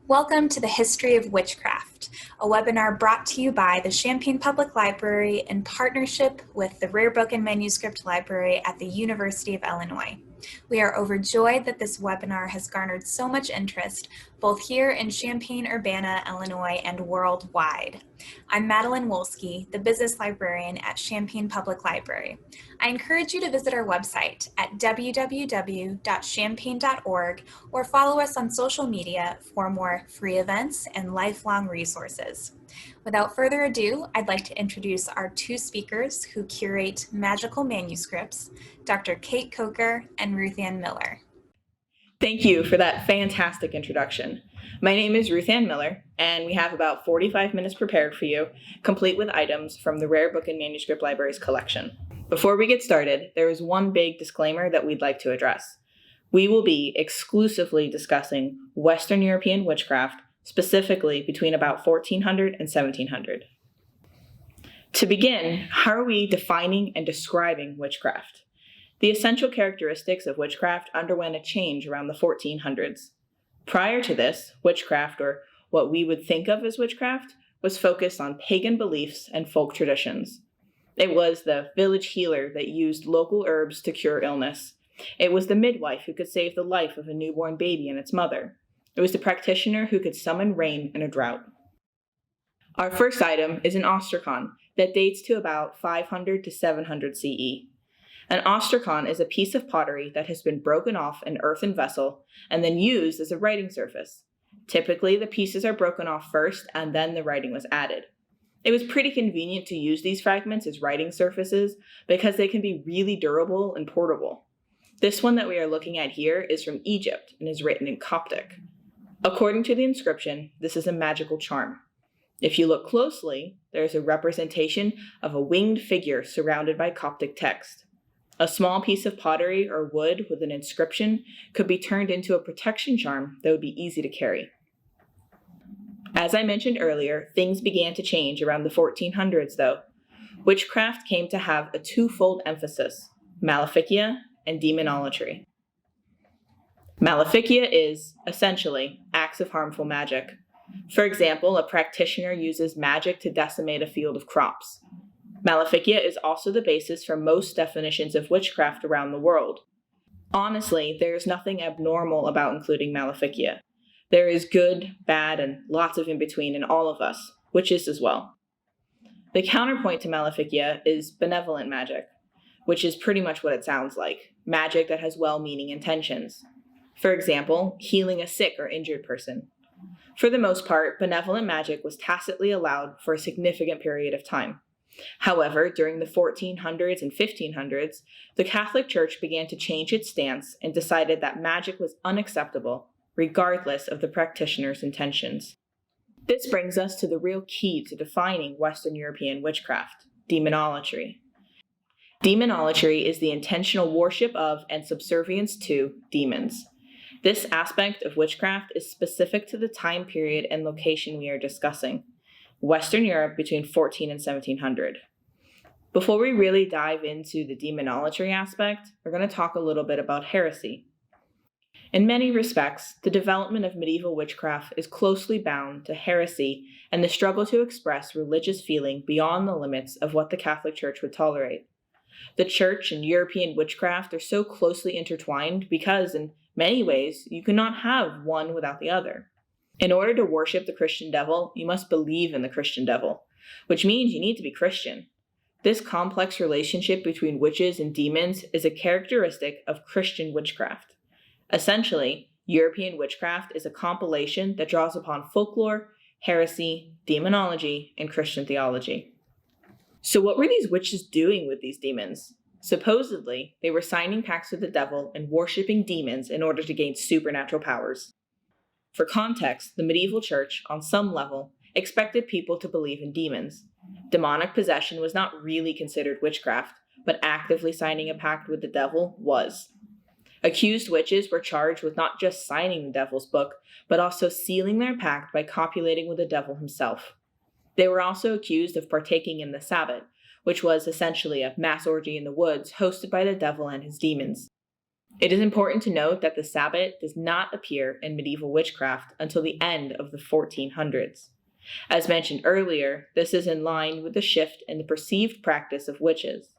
Welcome to the History of Witchcraft, a webinar brought to you by the Champaign Public Library in partnership with the Rare Book and Manuscript Library at the University of Illinois. We are overjoyed that this webinar has garnered so much interest, both here in Champaign-Urbana, Illinois, and worldwide. I'm Madeline Wolski, the business librarian at Champaign Public Library. I encourage you to visit our website at www.champaign.org or follow us on social media for more free events and lifelong resources. Without further ado, I'd like to introduce our two speakers who curate magical manuscripts, Dr. Cait Coker and Ruthann Miller. Thank you for that fantastic introduction. My name is Ruthann Miller, and we have about 45 minutes prepared for you, complete with items from the Rare Book and Manuscript Library's collection. Before we get started, there is one big disclaimer that we'd like to address. We will be exclusively discussing Western European witchcraft, specifically between about 1400 and 1700. To begin, how are we defining and describing witchcraft? The essential characteristics of witchcraft underwent a change around the 1400s. Prior to this, witchcraft, or what we would think of as witchcraft, was focused on pagan beliefs and folk traditions. It was the village healer that used local herbs to cure illness. It was the midwife who could save the life of a newborn baby and its mother. It was the practitioner who could summon rain in a drought. Our first item is an Ostracon that dates to about 500 to 700 CE. An Ostracon is a piece of pottery that has been broken off an earthen vessel and then used as a writing surface. Typically, the pieces are broken off first and then the writing was added. It was pretty convenient to use these fragments as writing surfaces because they can be really durable and portable. This one that we are looking at here is from Egypt and is written in Coptic. According to the inscription, this is a magical charm. If you look closely, there is a representation of a winged figure surrounded by Coptic text. A small piece of pottery or wood with an inscription could be turned into a protection charm that would be easy to carry. As I mentioned earlier, things began to change around the 1400s though. Witchcraft came to have a twofold emphasis, maleficia and demonolatry. Maleficia is, essentially, acts of harmful magic. For example, a practitioner uses magic to decimate a field of crops. Maleficia is also the basis for most definitions of witchcraft around the world. Honestly, there is nothing abnormal about including maleficia. There is good, bad, and lots of in-between in all of us, witches as well. The counterpoint to maleficia is benevolent magic, which is pretty much what it sounds like, magic that has well-meaning intentions. For example, healing a sick or injured person. For the most part, benevolent magic was tacitly allowed for a significant period of time. However, during the 1400s and 1500s, the Catholic Church began to change its stance and decided that magic was unacceptable, regardless of the practitioner's intentions. This brings us to the real key to defining Western European witchcraft, demonolatry. Demonolatry is the intentional worship of and subservience to demons. This aspect of witchcraft is specific to the time period and location we are discussing, Western Europe between 14 and 1700. Before we really dive into the demonolatry aspect, we're going to talk a little bit about heresy. In many respects, the development of medieval witchcraft is closely bound to heresy and the struggle to express religious feeling beyond the limits of what the Catholic Church would tolerate. The Church and European witchcraft are so closely intertwined because, in many ways, you cannot have one without the other. In order to worship the Christian devil, you must believe in the Christian devil, which means you need to be Christian. This complex relationship between witches and demons is a characteristic of Christian witchcraft. Essentially, European witchcraft is a compilation that draws upon folklore, heresy, demonology, and Christian theology. So what were these witches doing with these demons? Supposedly, they were signing pacts with the devil and worshipping demons in order to gain supernatural powers. For context, the medieval church, on some level, expected people to believe in demons. Demonic possession was not really considered witchcraft, but actively signing a pact with the devil was. Accused witches were charged with not just signing the devil's book, but also sealing their pact by copulating with the devil himself. They were also accused of partaking in the Sabbat, which was essentially a mass orgy in the woods hosted by the devil and his demons. It is important to note that the Sabbat does not appear in medieval witchcraft until the end of the 1400s. As mentioned earlier, this is in line with the shift in the perceived practice of witches.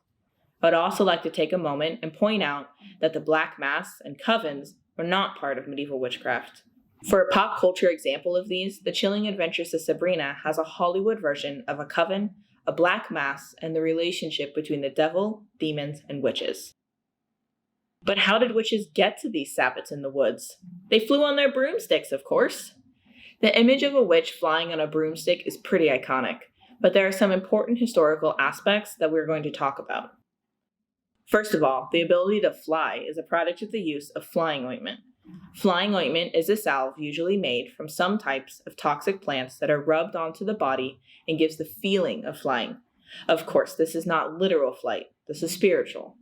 I'd also like to take a moment and point out that the Black Mass and covens were not part of medieval witchcraft. For a pop culture example of these, The Chilling Adventures of Sabrina has a Hollywood version of a coven, a Black Mass, and the relationship between the devil, demons, and witches. But how did witches get to these Sabbats in the woods? They flew on their broomsticks, of course. The image of a witch flying on a broomstick is pretty iconic, but there are some important historical aspects that we're going to talk about. First of all, the ability to fly is a product of the use of flying ointment. Flying ointment is a salve usually made from some types of toxic plants that are rubbed onto the body and gives the feeling of flying. Of course, this is not literal flight, this is spiritual.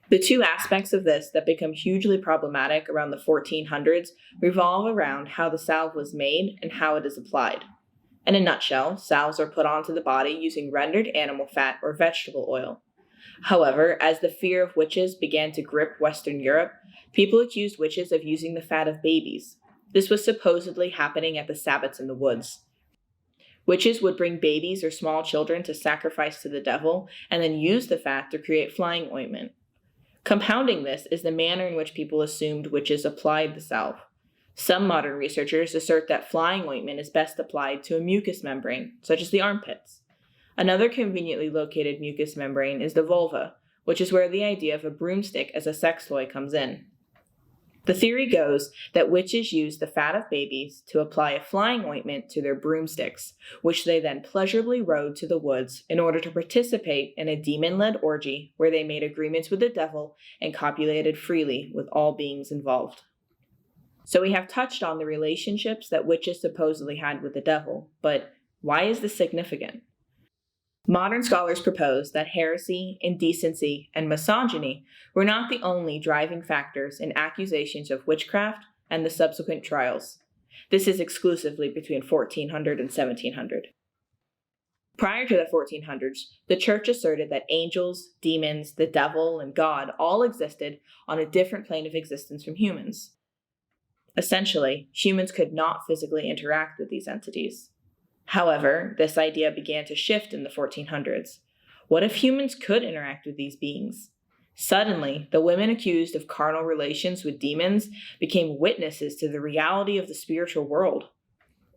The two aspects of this that become hugely problematic around the 1400s revolve around how the salve was made and how it is applied. In a nutshell, salves are put onto the body using rendered animal fat or vegetable oil. However, as the fear of witches began to grip Western Europe, people accused witches of using the fat of babies. This was supposedly happening at the Sabbats in the woods. Witches would bring babies or small children to sacrifice to the devil and then use the fat to create flying ointment. Compounding this is the manner in which people assumed witches applied the salve. Some modern researchers assert that flying ointment is best applied to a mucous membrane, such as the armpits. Another conveniently located mucous membrane is the vulva, which is where the idea of a broomstick as a sex toy comes in. The theory goes that witches used the fat of babies to apply a flying ointment to their broomsticks, which they then pleasurably rode to the woods in order to participate in a demon-led orgy where they made agreements with the devil and copulated freely with all beings involved. So we have touched on the relationships that witches supposedly had with the devil, but why is this significant? Modern scholars propose that heresy, indecency, and misogyny were not the only driving factors in accusations of witchcraft and the subsequent trials. This is exclusively between 1400 and 1700. Prior to the 1400s, the Church asserted that angels, demons, the devil, and God all existed on a different plane of existence from humans. Essentially, humans could not physically interact with these entities. However, this idea began to shift in the 1400s. What if humans could interact with these beings? Suddenly, the women accused of carnal relations with demons became witnesses to the reality of the spiritual world.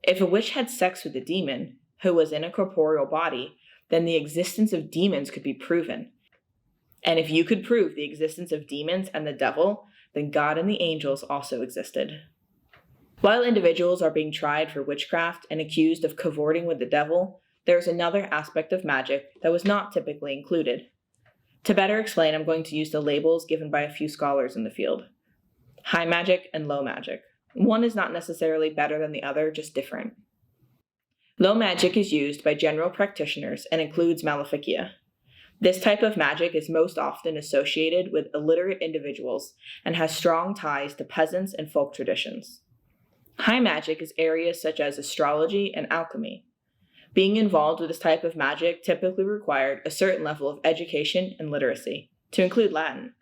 If a witch had sex with a demon, who was in a corporeal body, then the existence of demons could be proven. And if you could prove the existence of demons and the devil, then God and the angels also existed. While individuals are being tried for witchcraft and accused of cavorting with the devil, there is another aspect of magic that was not typically included. To better explain, I'm going to use the labels given by a few scholars in the field. High magic and low magic. One is not necessarily better than the other, just different. Low magic is used by general practitioners and includes Maleficia. This type of magic is most often associated with illiterate individuals and has strong ties to peasants and folk traditions. High magic is areas such as astrology and alchemy. Being involved with this type of magic typically required a certain level of education and literacy, to include Latin.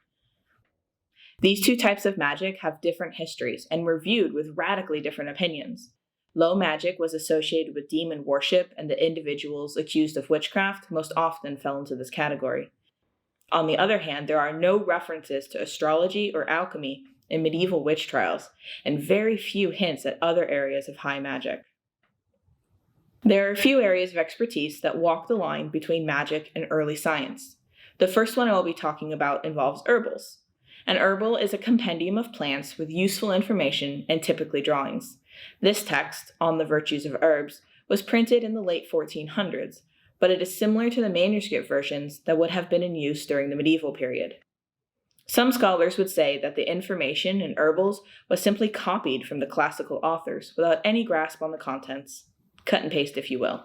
These two types of magic have different histories and were viewed with radically different opinions. Low magic was associated with demon worship, and the individuals accused of witchcraft most often fell into this category. On the other hand, there are no references to astrology or alchemy in medieval witch trials, and very few hints at other areas of high magic. There are a few areas of expertise that walk the line between magic and early science. The first one I will be talking about involves herbals. An herbal is a compendium of plants with useful information and typically drawings. This text, On the Virtues of Herbs, was printed in the late 1400s, but it is similar to the manuscript versions that would have been in use during the medieval period. Some scholars would say that the information in herbals was simply copied from the classical authors without any grasp on the contents. Cut and paste, if you will.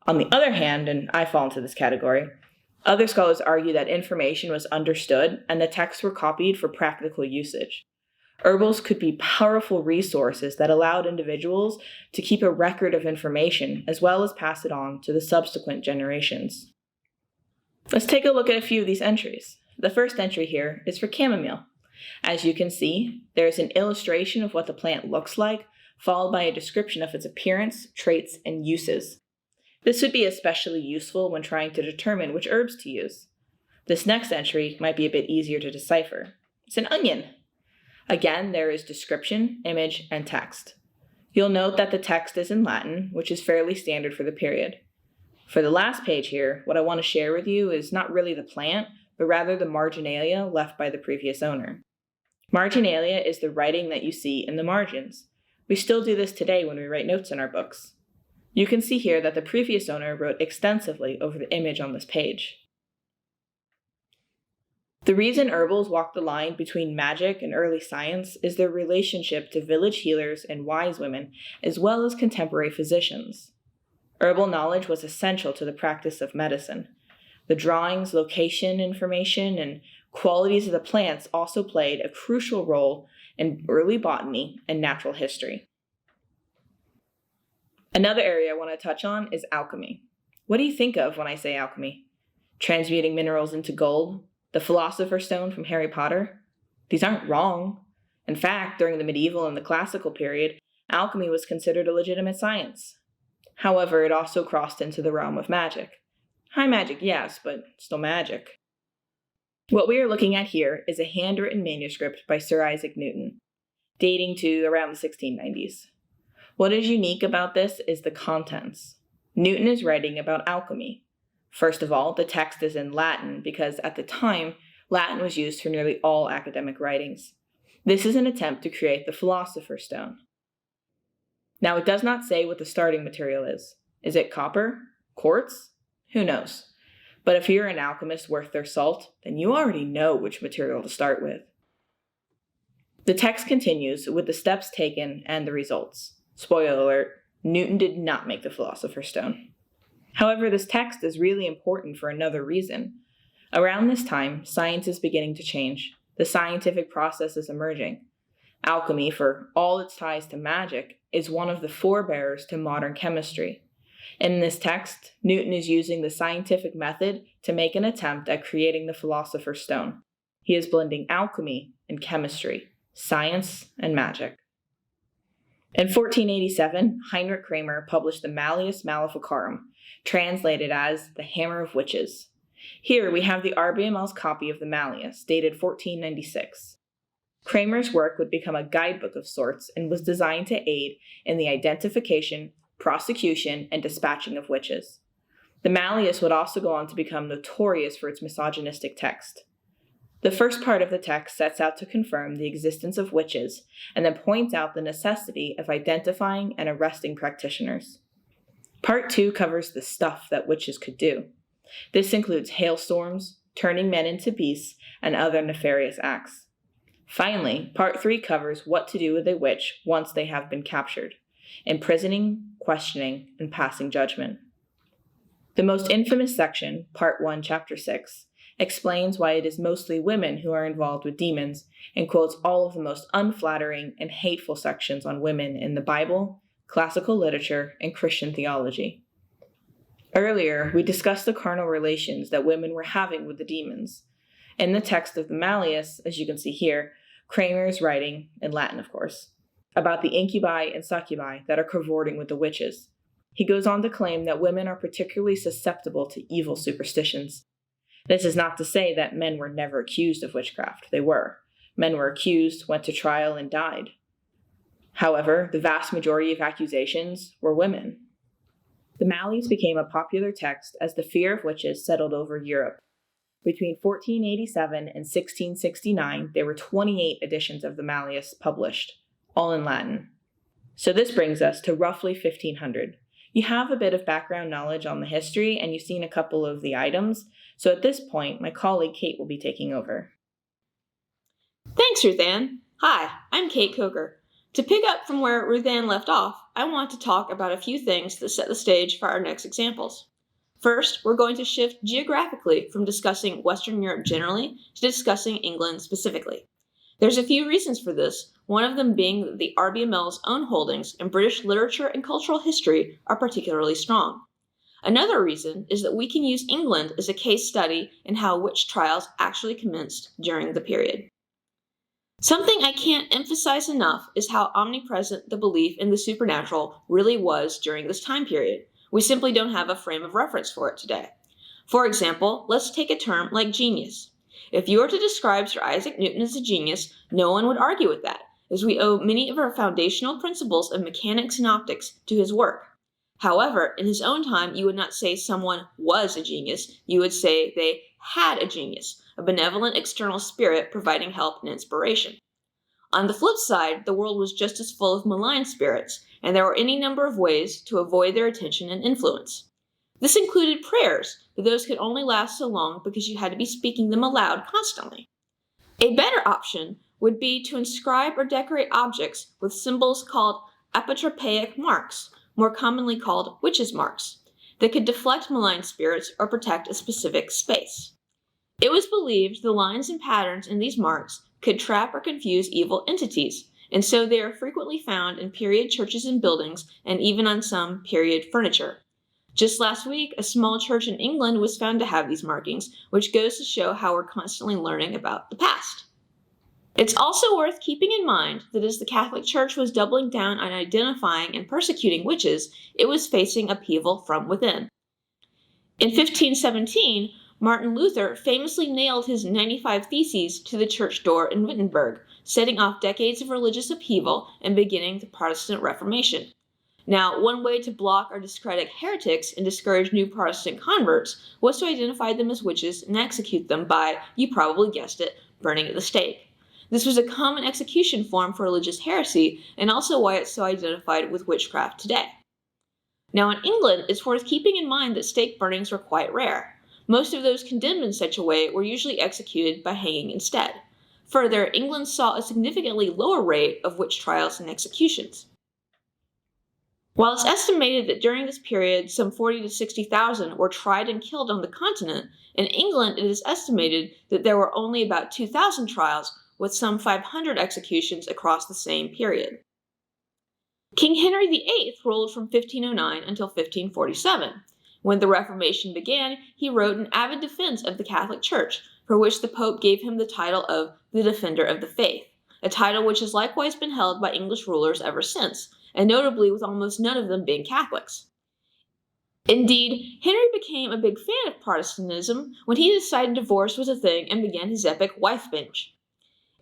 On the other hand, and I fall into this category, Other scholars argue that information was understood and the texts were copied for practical usage. Herbals could be powerful resources that allowed individuals to keep a record of information as well as pass it on to the subsequent generations. Let's take a look at a few of these entries. The first entry here is for chamomile. As you can see, there is an illustration of what the plant looks like, followed by a description of its appearance, traits, and uses. This would be especially useful when trying to determine which herbs to use. This next entry might be a bit easier to decipher. It's an onion. Again, there is description, image, and text. You'll note that the text is in Latin, which is fairly standard for the period. For the last page here, what I want to share with you is not really the plant, but rather the marginalia left by the previous owner. Marginalia is the writing that you see in the margins. We still do this today when we write notes in our books. You can see here that the previous owner wrote extensively over the image on this page. The reason herbals walk the line between magic and early science is their relationship to village healers and wise women, as well as contemporary physicians. Herbal knowledge was essential to the practice of medicine. The drawings, location information, and qualities of the plants also played a crucial role in early botany and natural history. Another area I want to touch on is alchemy. What do you think of when I say alchemy? Transmuting minerals into gold? The Philosopher's Stone from Harry Potter? These aren't wrong. In fact, during the medieval and the classical period, alchemy was considered a legitimate science. However, it also crossed into the realm of magic. High magic, yes, but still magic. What we are looking at here is a handwritten manuscript by Sir Isaac Newton, dating to around the 1690s. What is unique about this is the contents. Newton is writing about alchemy. First of all, the text is in Latin because at the time, Latin was used for nearly all academic writings. This is an attempt to create the Philosopher's Stone. Now, it does not say what the starting material is. Is it copper? Quartz? Who knows? But if you're an alchemist worth their salt, then you already know which material to start with. The text continues with the steps taken and the results. Spoiler alert, Newton did not make the Philosopher's Stone. However, this text is really important for another reason. Around this time, science is beginning to change. The scientific process is emerging. Alchemy, for all its ties to magic, is one of the forebearers to modern chemistry. In this text, Newton is using the scientific method to make an attempt at creating the Philosopher's Stone. He is blending alchemy and chemistry, science and magic. In 1487, Heinrich Kramer published the Malleus Maleficarum, translated as the Hammer of Witches. Here we have the RBML's copy of the Malleus, dated 1496. Kramer's work would become a guidebook of sorts and was designed to aid in the identification, prosecution, and dispatching of witches. The Malleus would also go on to become notorious for its misogynistic text. The first part of the text sets out to confirm the existence of witches and then points out the necessity of identifying and arresting practitioners. Part 2 covers the stuff that witches could do. This includes hailstorms, turning men into beasts, and other nefarious acts. Finally, Part 3 covers what to do with a witch once they have been captured: imprisoning, questioning, and passing judgment. The most infamous section, Part 1, Chapter 6, explains why it is mostly women who are involved with demons and quotes all of the most unflattering and hateful sections on women in the Bible, classical literature, and Christian theology. Earlier, we discussed the carnal relations that women were having with the demons. In the text of the Malleus, as you can see here, Kramer is writing, in Latin of course, about the incubi and succubi that are cavorting with the witches. He goes on to claim that women are particularly susceptible to evil superstitions. This is not to say that men were never accused of witchcraft. They were. Men were accused, went to trial, and died. However, the vast majority of accusations were women. The Malleus became a popular text as the fear of witches settled over Europe. Between 1487 and 1669, there were 28 editions of the Malleus published, all in Latin. So this brings us to roughly 1500. You have a bit of background knowledge on the history, and you've seen a couple of the items, so at this point, my colleague Cait will be taking over. Thanks, Ruthann. Hi, I'm Cait Coker. To pick up from where Ruthann left off, I want to talk about a few things that set the stage for our next examples. First, we're going to shift geographically from discussing Western Europe generally to discussing England specifically. There's a few reasons for this, one of them being that the RBML's own holdings in British literature and cultural history are particularly strong. Another reason is that we can use England as a case study in how witch trials actually commenced during the period. Something I can't emphasize enough is how omnipresent the belief in the supernatural really was during this time period. We simply don't have a frame of reference for it today. For example, let's take a term like genius. If you were to describe Sir Isaac Newton as a genius, no one would argue with that, as we owe many of our foundational principles of mechanics and optics to his work. However, in his own time, you would not say someone was a genius, you would say they had a genius, a benevolent external spirit providing help and inspiration. On the flip side, the world was just as full of malign spirits, and there were any number of ways to avoid their attention and influence. This included prayers, but those could only last so long because you had to be speaking them aloud constantly. A better option would be to inscribe or decorate objects with symbols called Apotropaic Marks, more commonly called witches' marks, that could deflect malign spirits or protect a specific space. It was believed the lines and patterns in these marks could trap or confuse evil entities, and so they are frequently found in period churches and buildings and even on some period furniture. Just last week, a small church in England was found to have these markings, which goes to show how we're constantly learning about the past. It's also worth keeping in mind that as the Catholic Church was doubling down on identifying and persecuting witches, it was facing upheaval from within. In 1517, Martin Luther famously nailed his 95 Theses to the church door in Wittenberg, setting off decades of religious upheaval and beginning the Protestant Reformation. Now, one way to block or discredit heretics and discourage new Protestant converts was to identify them as witches and execute them by, you probably guessed it, burning at the stake. This was a common execution form for religious heresy, and also why it's so identified with witchcraft today. Now, in England, it's worth keeping in mind that stake burnings were quite rare. Most of those condemned in such a way were usually executed by hanging instead. Further, England saw a significantly lower rate of witch trials and executions. While it's estimated that during this period some 40,000 to 60,000 were tried and killed on the continent, in England it is estimated that there were only about 2,000 trials, with some 500 executions across the same period. King Henry VIII ruled from 1509 until 1547. When the Reformation began, he wrote an avid defense of the Catholic Church, for which the Pope gave him the title of the Defender of the Faith, a title which has likewise been held by English rulers ever since, and notably with almost none of them being Catholics. Indeed, Henry became a big fan of Protestantism when he decided divorce was a thing and began his epic wife binge.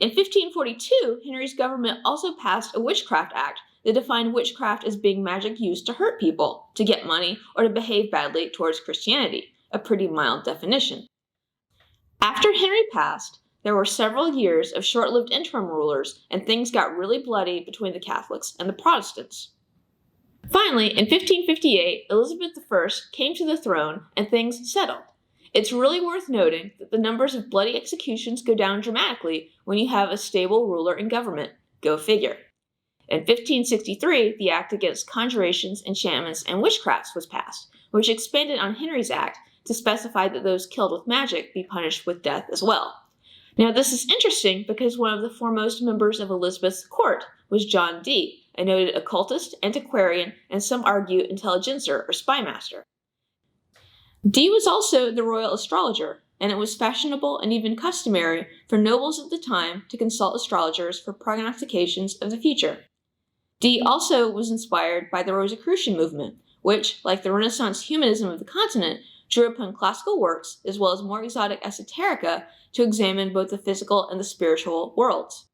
In 1542, Henry's government also passed a Witchcraft Act that defined witchcraft as being magic used to hurt people, to get money, or to behave badly towards Christianity, a pretty mild definition. After Henry passed, there were several years of short-lived interim rulers, and things got really bloody between the Catholics and the Protestants. Finally, in 1558, Elizabeth I came to the throne and things settled. It's really worth noting that the numbers of bloody executions go down dramatically when you have a stable ruler in government. Go figure. In 1563, the Act Against Conjurations, Enchantments, and Witchcrafts was passed, which expanded on Henry's Act to specify that those killed with magic be punished with death as well. Now, this is interesting because one of the foremost members of Elizabeth's court was John Dee, a noted occultist, antiquarian, and some argue intelligencer or spymaster. Dee was also the royal astrologer, and it was fashionable and even customary for nobles at the time to consult astrologers for prognostications of the future. Dee also was inspired by the Rosicrucian movement, which, like the Renaissance humanism of the continent, drew upon classical works as well as more exotic esoterica to examine both the physical and the spiritual worlds.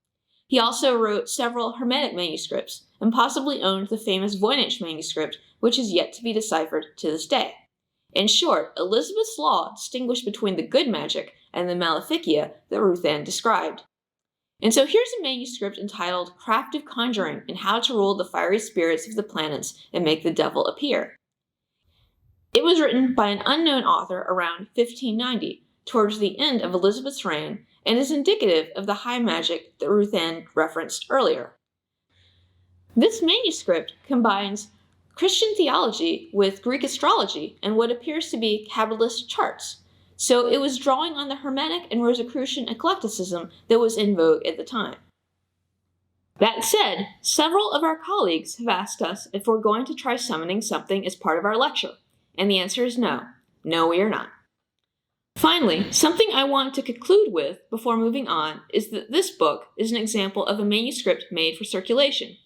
He also wrote several Hermetic manuscripts and possibly owned the famous Voynich manuscript, which is yet to be deciphered to this day. In short, Elizabeth's law distinguished between the good magic and the Maleficia that Ruthann described. And so here's a manuscript entitled Craft of Conjuring and How to Rule the Fiery Spirits of the Planets and Make the Devil Appear. It was written by an unknown author around 1590, towards the end of Elizabeth's reign, and is indicative of the high magic that Ruthann referenced earlier. This manuscript combines Christian theology with Greek astrology and what appears to be Kabbalist charts. So it was drawing on the Hermetic and Rosicrucian eclecticism that was in vogue at the time. That said, several of our colleagues have asked us if we're going to try summoning something as part of our lecture, and the answer is no. No, we are not. Finally, something I want to conclude with before moving on is that this book is an example of a manuscript made for circulation.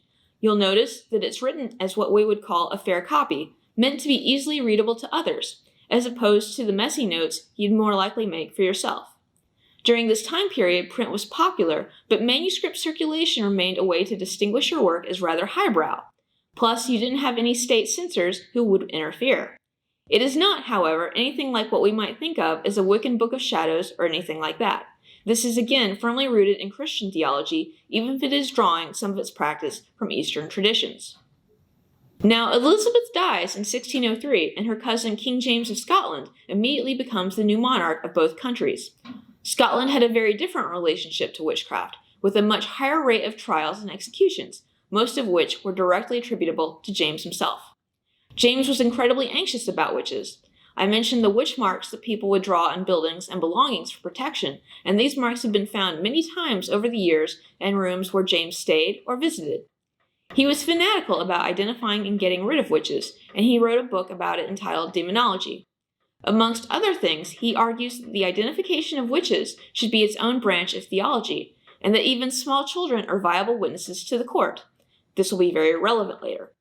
You'll notice that it's written as what we would call a fair copy, meant to be easily readable to others, as opposed to the messy notes you'd more likely make for yourself. During this time period, print was popular, but manuscript circulation remained a way to distinguish your work as rather highbrow. Plus, you didn't have any state censors who would interfere. It is not, however, anything like what we might think of as a Wiccan Book of Shadows or anything like that. This is again firmly rooted in Christian theology, even if it is drawing some of its practice from Eastern traditions. Now, Elizabeth dies in 1603, and her cousin King James of Scotland immediately becomes the new monarch of both countries. Scotland had a very different relationship to witchcraft, with a much higher rate of trials and executions, most of which were directly attributable to James himself. James was incredibly anxious about witches. I mentioned the witch marks that people would draw on buildings and belongings for protection, and these marks have been found many times over the years in rooms where James stayed or visited. He was fanatical about identifying and getting rid of witches, and he wrote a book about it entitled Demonology. Amongst other things, he argues that the identification of witches should be its own branch of theology, and that even small children are viable witnesses to the court. This will be very relevant later.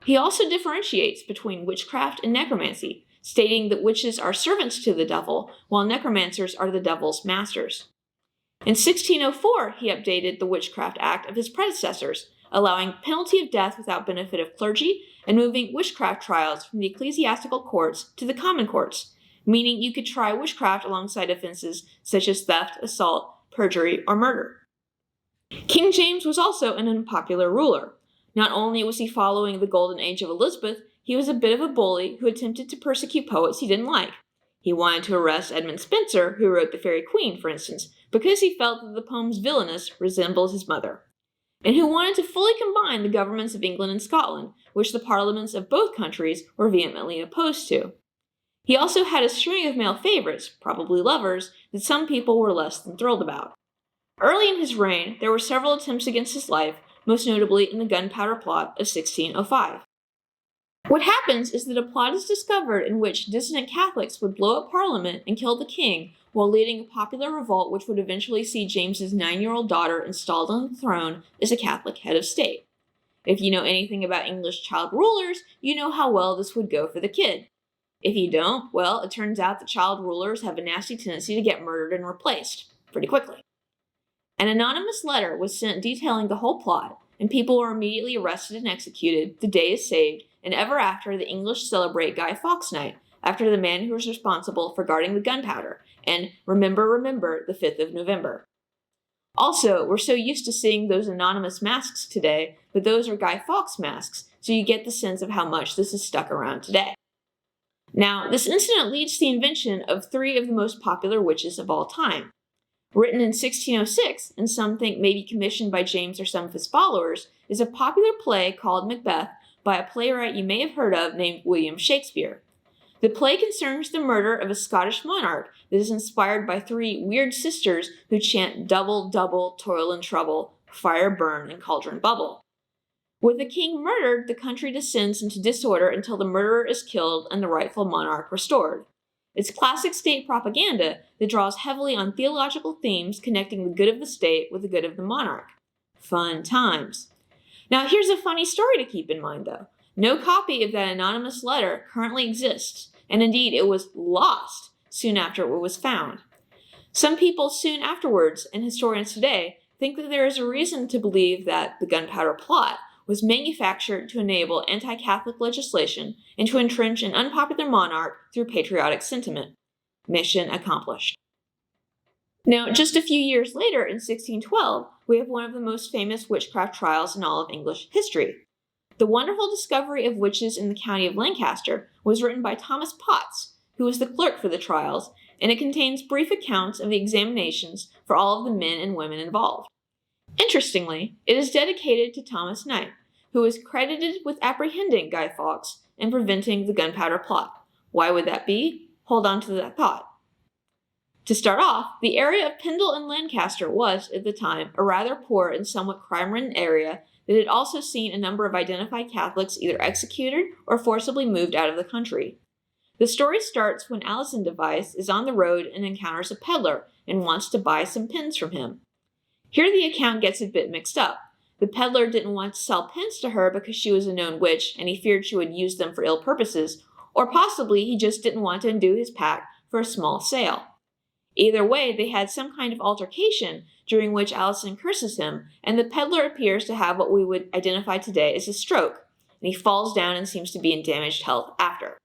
He also differentiates between witchcraft and necromancy, stating that witches are servants to the devil, while necromancers are the devil's masters. In 1604, he updated the Witchcraft Act of his predecessors, allowing penalty of death without benefit of clergy and moving witchcraft trials from the ecclesiastical courts to the common courts, meaning you could try witchcraft alongside offenses such as theft, assault, perjury, or murder. King James was also an unpopular ruler. Not only was he following the golden age of Elizabeth, he was a bit of a bully who attempted to persecute poets he didn't like. He wanted to arrest Edmund Spenser, who wrote The Faerie Queene, for instance, because he felt that the poem's villainess resembled his mother, and who wanted to fully combine the governments of England and Scotland, which the parliaments of both countries were vehemently opposed to. He also had a string of male favorites, probably lovers, that some people were less than thrilled about. Early in his reign, there were several attempts against his life, most notably in the Gunpowder Plot of 1605. What happens is that a plot is discovered in which dissident Catholics would blow up Parliament and kill the king, while leading a popular revolt which would eventually see James's 9-year-old daughter installed on the throne as a Catholic head of state. If you know anything about English child rulers, you know how well this would go for the kid. If you don't, well, it turns out that child rulers have a nasty tendency to get murdered and replaced pretty quickly. An anonymous letter was sent detailing the whole plot, and people were immediately arrested and executed. The day is saved, and ever after, the English celebrate Guy Fawkes Night, after the man who was responsible for guarding the gunpowder, and remember, the 5th of November. Also, we're so used to seeing those anonymous masks today, but those are Guy Fawkes masks, so you get the sense of how much this is stuck around today. Now, this incident leads to the invention of 3 of the most popular witches of all time. Written in 1606, and some think maybe commissioned by James or some of his followers, is a popular play called Macbeth by a playwright you may have heard of named William Shakespeare. The play concerns the murder of a Scottish monarch that is inspired by 3 weird sisters who chant double, double, toil and trouble, fire burn, and cauldron bubble. With the king murdered, the country descends into disorder until the murderer is killed and the rightful monarch restored. It's classic state propaganda that draws heavily on theological themes connecting the good of the state with the good of the monarch. Fun times. Now, here's a funny story to keep in mind, though. No copy of that anonymous letter currently exists, and indeed it was lost soon after it was found. Some people soon afterwards, and historians today, think that there is a reason to believe that the Gunpowder Plot was manufactured to enable anti-Catholic legislation and to entrench an unpopular monarch through patriotic sentiment. Mission accomplished. Now, just a few years later, in 1612, we have one of the most famous witchcraft trials in all of English history. The Wonderful Discovery of Witches in the County of Lancaster was written by Thomas Potts, who was the clerk for the trials, and it contains brief accounts of the examinations for all of the men and women involved. Interestingly, it is dedicated to Thomas Knight, who is credited with apprehending Guy Fawkes and preventing the gunpowder plot. Why would that be? Hold on to that thought. To start off, the area of Pendle and Lancaster was, at the time, a rather poor and somewhat crime-ridden area that had also seen a number of identified Catholics either executed or forcibly moved out of the country. The story starts when Alison Device is on the road and encounters a peddler and wants to buy some pins from him. Here the account gets a bit mixed up. The peddler didn't want to sell pins to her because she was a known witch and he feared she would use them for ill purposes, or possibly he just didn't want to undo his pact for a small sale. Either way, they had some kind of altercation during which Alison curses him, and the peddler appears to have what we would identify today as a stroke, and he falls down and seems to be in damaged health after.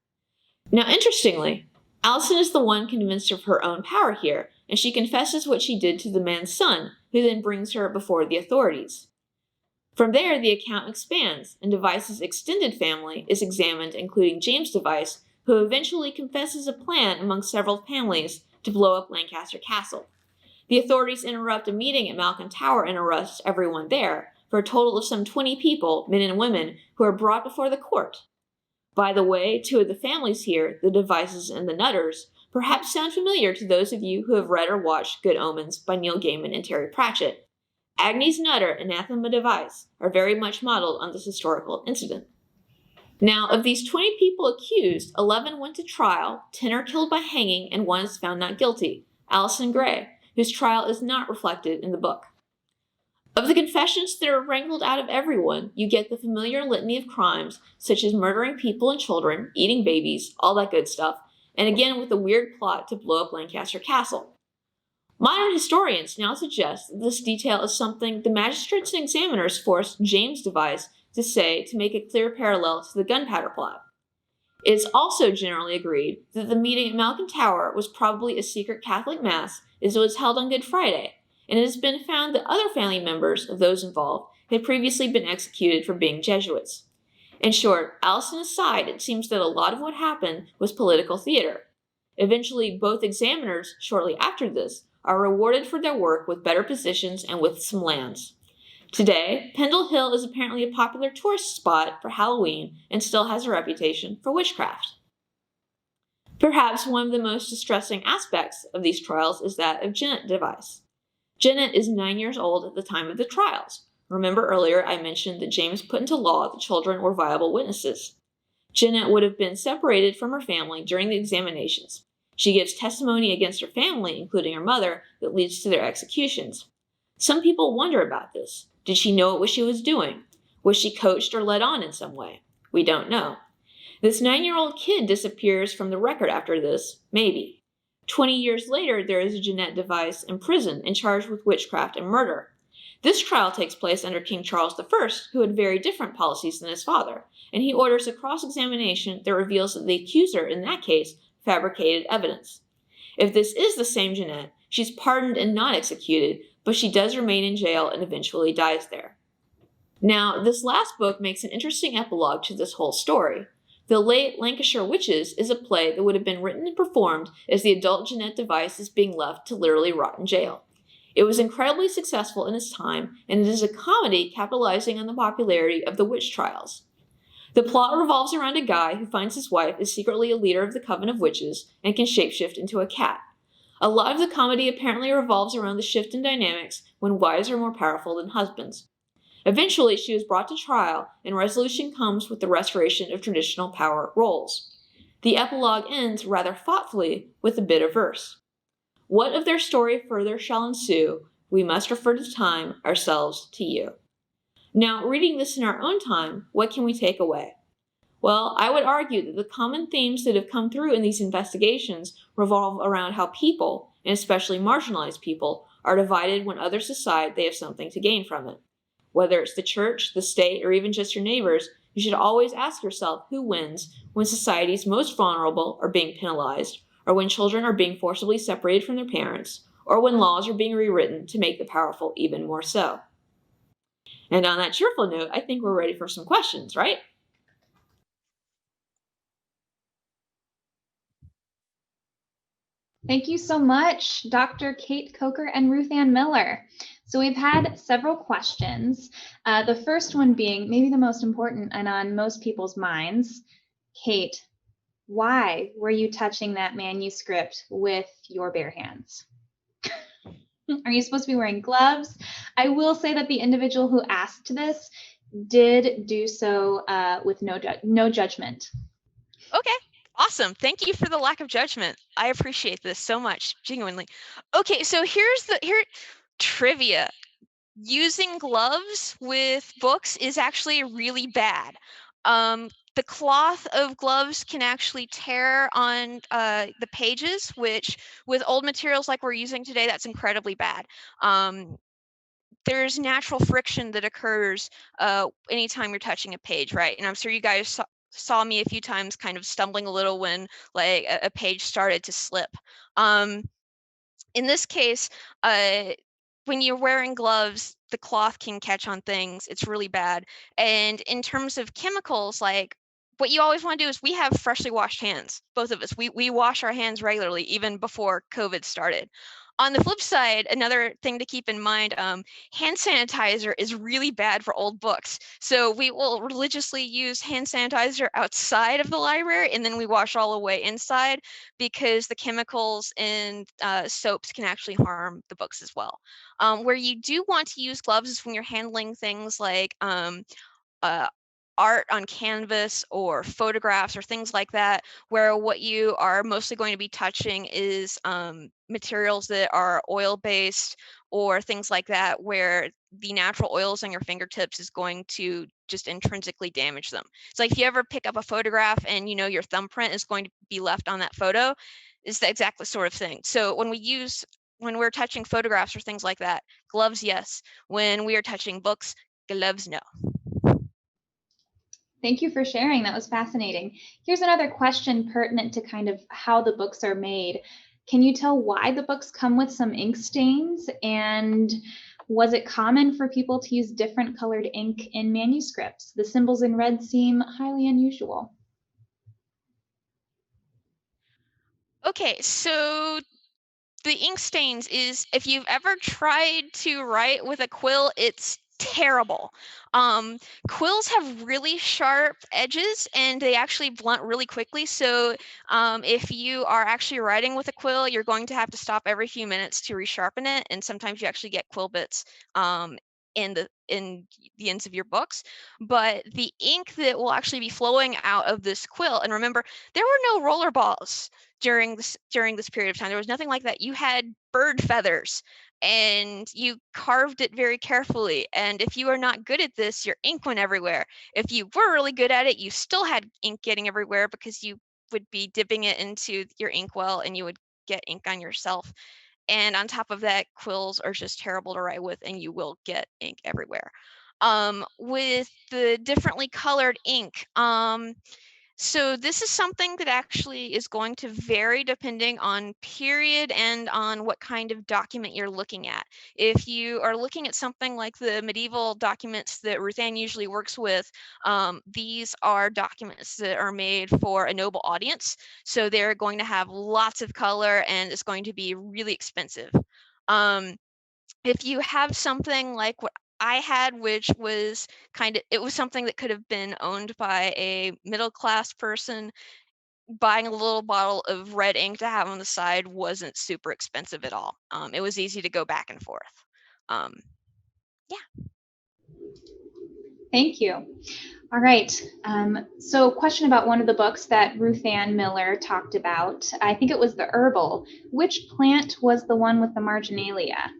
Now, interestingly, Alison is the one convinced of her own power here, and she confesses what she did to the man's son, who then brings her before the authorities. From there, the account expands, and Device's extended family is examined, including James Device, who eventually confesses a plan among several families to blow up Lancaster Castle. The authorities interrupt a meeting at Malcolm Tower and arrest everyone there, for a total of some 20 people, men and women, who are brought before the court. By the way, two of the families here, the Devices and the Nutters, perhaps sound familiar to those of you who have read or watched Good Omens by Neil Gaiman and Terry Pratchett. Agnes Nutter and Anathema Device are very much modeled on this historical incident. Now, of these 20 people accused, 11 went to trial, 10 are killed by hanging, and 1 is found not guilty, Alison Gray, whose trial is not reflected in the book. Of the confessions that are wrangled out of everyone, you get the familiar litany of crimes, such as murdering people and children, eating babies, all that good stuff, and again with a weird plot to blow up Lancaster Castle. Modern historians now suggest that this detail is something the magistrates and examiners forced James Device to say to make a clear parallel to the gunpowder plot. It is also generally agreed that the meeting at Malcolm Tower was probably a secret Catholic mass as it was held on Good Friday, and it has been found that other family members of those involved had previously been executed for being Jesuits. In short, Alison aside, it seems that a lot of what happened was political theater. Eventually, both examiners, shortly after this, are rewarded for their work with better positions and with some lands. Today, Pendle Hill is apparently a popular tourist spot for Halloween and still has a reputation for witchcraft. Perhaps one of the most distressing aspects of these trials is that of Janet Device. Janet is 9 years old at the time of the trials. Remember earlier I mentioned that James put into law that children were viable witnesses. Janet would have been separated from her family during the examinations. She gives testimony against her family, including her mother, that leads to their executions. Some people wonder about this. Did she know what she was doing? Was she coached or led on in some way? We don't know. This 9-year-old kid disappears from the record after this, maybe. 20 years later, there is a Jeanette Device imprisoned and charged with witchcraft and murder. This trial takes place under King Charles I, who had very different policies than his father, and he orders a cross-examination that reveals that the accuser, in that case, fabricated evidence. If this is the same Jeanette, she's pardoned and not executed, but she does remain in jail and eventually dies there. Now, this last book makes an interesting epilogue to this whole story. The Late Lancashire Witches is a play that would have been written and performed as the adult Jeanette Device is being left to literally rot in jail. It was incredibly successful in its time, and it is a comedy capitalizing on the popularity of the witch trials. The plot revolves around a guy who finds his wife is secretly a leader of the Coven of Witches and can shapeshift into a cat. A lot of the comedy apparently revolves around the shift in dynamics when wives are more powerful than husbands. Eventually, she is brought to trial, and resolution comes with the restoration of traditional power roles. The epilogue ends rather thoughtfully with a bit of verse. What of their story further shall ensue? We must refer to time, ourselves to you. Now, reading this in our own time, what can we take away? Well, I would argue that the common themes that have come through in these investigations revolve around how people, and especially marginalized people, are divided when others decide they have something to gain from it. Whether it's the church, the state, or even just your neighbors, you should always ask yourself who wins when society's most vulnerable are being penalized, or when children are being forcibly separated from their parents, or when laws are being rewritten to make the powerful even more so. And on that cheerful note, I think we're ready for some questions, right? Thank you so much, Dr. Cait Coker and Ruthann Miller. So we've had several questions. The first one being maybe the most important and on most people's minds. Cait, why were you touching that manuscript with your bare hands? Are you supposed to be wearing gloves? I will say that the individual who asked this did do so with no judgment. Okay, awesome. Thank you for the lack of judgment. I appreciate this so much, genuinely. Okay, so here's trivia. Using gloves with books is actually really bad. The cloth of gloves can actually tear on the pages, which with old materials like we're using today, that's incredibly bad. There's natural friction that occurs anytime you're touching a page, right? And I'm sure you guys saw me a few times kind of stumbling a little when like a page started to slip. In this case, when you're wearing gloves, the cloth can catch on things. It's really bad. And in terms of chemicals, like what you always want to do is we have freshly washed hands, both of us. We wash our hands regularly, even before COVID started. On the flip side, another thing to keep in mind, hand sanitizer is really bad for old books. So we will religiously use hand sanitizer outside of the library, and then we wash all the way inside because the chemicals in soaps can actually harm the books as well. Where you do want to use gloves is when you're handling things like art on canvas or photographs or things like that, where what you are mostly going to be touching is materials that are oil-based or things like that, where the natural oils on your fingertips is going to just intrinsically damage them. It's like if you ever pick up a photograph and you know your thumbprint is going to be left on that photo, it's the exact sort of thing. So when we're touching photographs or things like that, gloves, yes. When we are touching books, gloves, no. Thank you for sharing. That was fascinating. Here's another question pertinent to kind of how the books are made. Can you tell why the books come with some ink stains? And was it common for people to use different colored ink in manuscripts? The symbols in red seem highly unusual. Okay, so the ink stains is, if you've ever tried to write with a quill, it's terrible. Quills have really sharp edges and they actually blunt really quickly. So if you are actually writing with a quill, you're going to have to stop every few minutes to resharpen it. And sometimes you actually get quill bits in the ends of your books. But the ink that will actually be flowing out of this quill, and remember, there were no roller balls during this period of time. There was nothing like that. You had bird feathers and you carved it very carefully. And if you are not good at this, your ink went everywhere. If you were really good at it, you still had ink getting everywhere because you would be dipping it into your inkwell and you would get ink on yourself. And on top of that, quills are just terrible to write with and you will get ink everywhere. With the differently colored ink, so this is something that actually is going to vary depending on period and on what kind of document you're looking at. If you are looking at something like the medieval documents that Ruthann usually works with, these are documents that are made for a noble audience. So they're going to have lots of color and it's going to be really expensive. If you have something like what I had, which was it was something that could have been owned by a middle class person, buying a little bottle of red ink to have on the side wasn't super expensive at all. It was easy to go back and forth. Yeah. Thank you. All right. So question about one of the books that Ruthann Miller talked about. I think it was the herbal. Which plant was the one with the marginalia?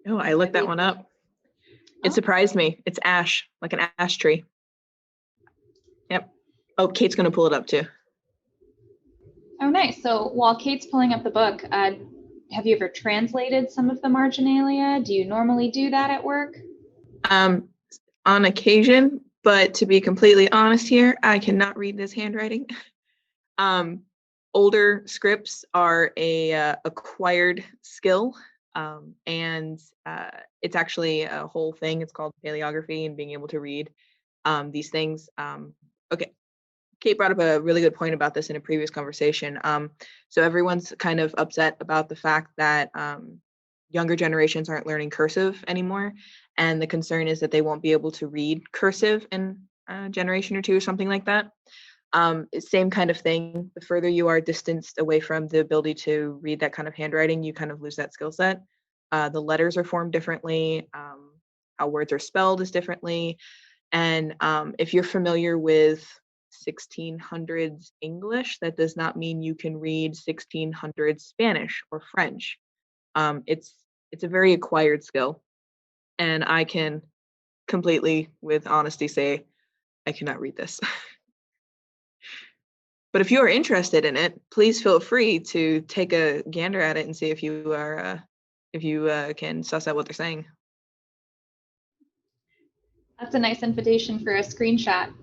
Oh, I looked that one up. It surprised me. It's ash, like an ash tree. Yep. Oh, Cait's going to pull it up too. Oh, nice. So while Cait's pulling up the book, have you ever translated some of the marginalia? Do you normally do that at work? On occasion, but to be completely honest here, I cannot read this handwriting. Older scripts are a acquired skill. And it's actually a whole thing. It's called paleography and being able to read these things. Okay, Cait brought up a really good point about this in a previous conversation. So everyone's kind of upset about the fact that younger generations aren't learning cursive anymore, and the concern is that they won't be able to read cursive in a generation or two or something like that. Same kind of thing. The further you are distanced away from the ability to read that kind of handwriting, you kind of lose that skill set. The letters are formed differently. How words are spelled is differently. And if you're familiar with 1600s English, that does not mean you can read 1600s Spanish or French. It's a very acquired skill, and I can completely, with honesty, say I cannot read this. But if you are interested in it, please feel free to take a gander at it and see if you are can suss out what they're saying. That's a nice invitation for a screenshot.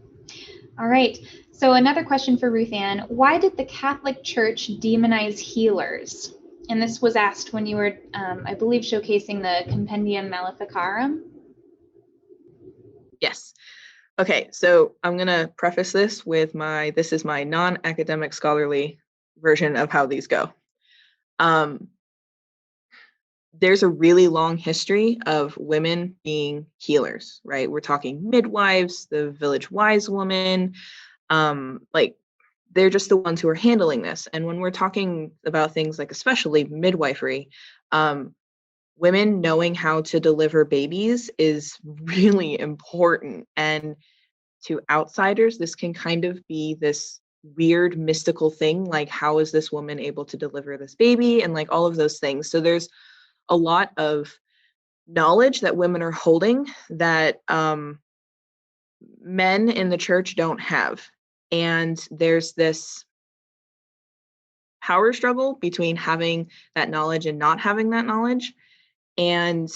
All right. So another question for Ruthann. Why did the Catholic Church demonize healers? And this was asked when you were, I believe, showcasing the Compendium Maleficarum. Yes. Okay, so I'm going to preface this with this is my non-academic scholarly version of how these go. There's a really long history of women being healers, right? We're talking midwives, the village wise woman, they're just the ones who are handling this. And when we're talking about things like especially midwifery, women knowing how to deliver babies is really important. And to outsiders, this can kind of be this weird mystical thing, like how is this woman able to deliver this baby, and like all of those things. So there's a lot of knowledge that women are holding that men in the church don't have. And there's this power struggle between having that knowledge and not having that knowledge, and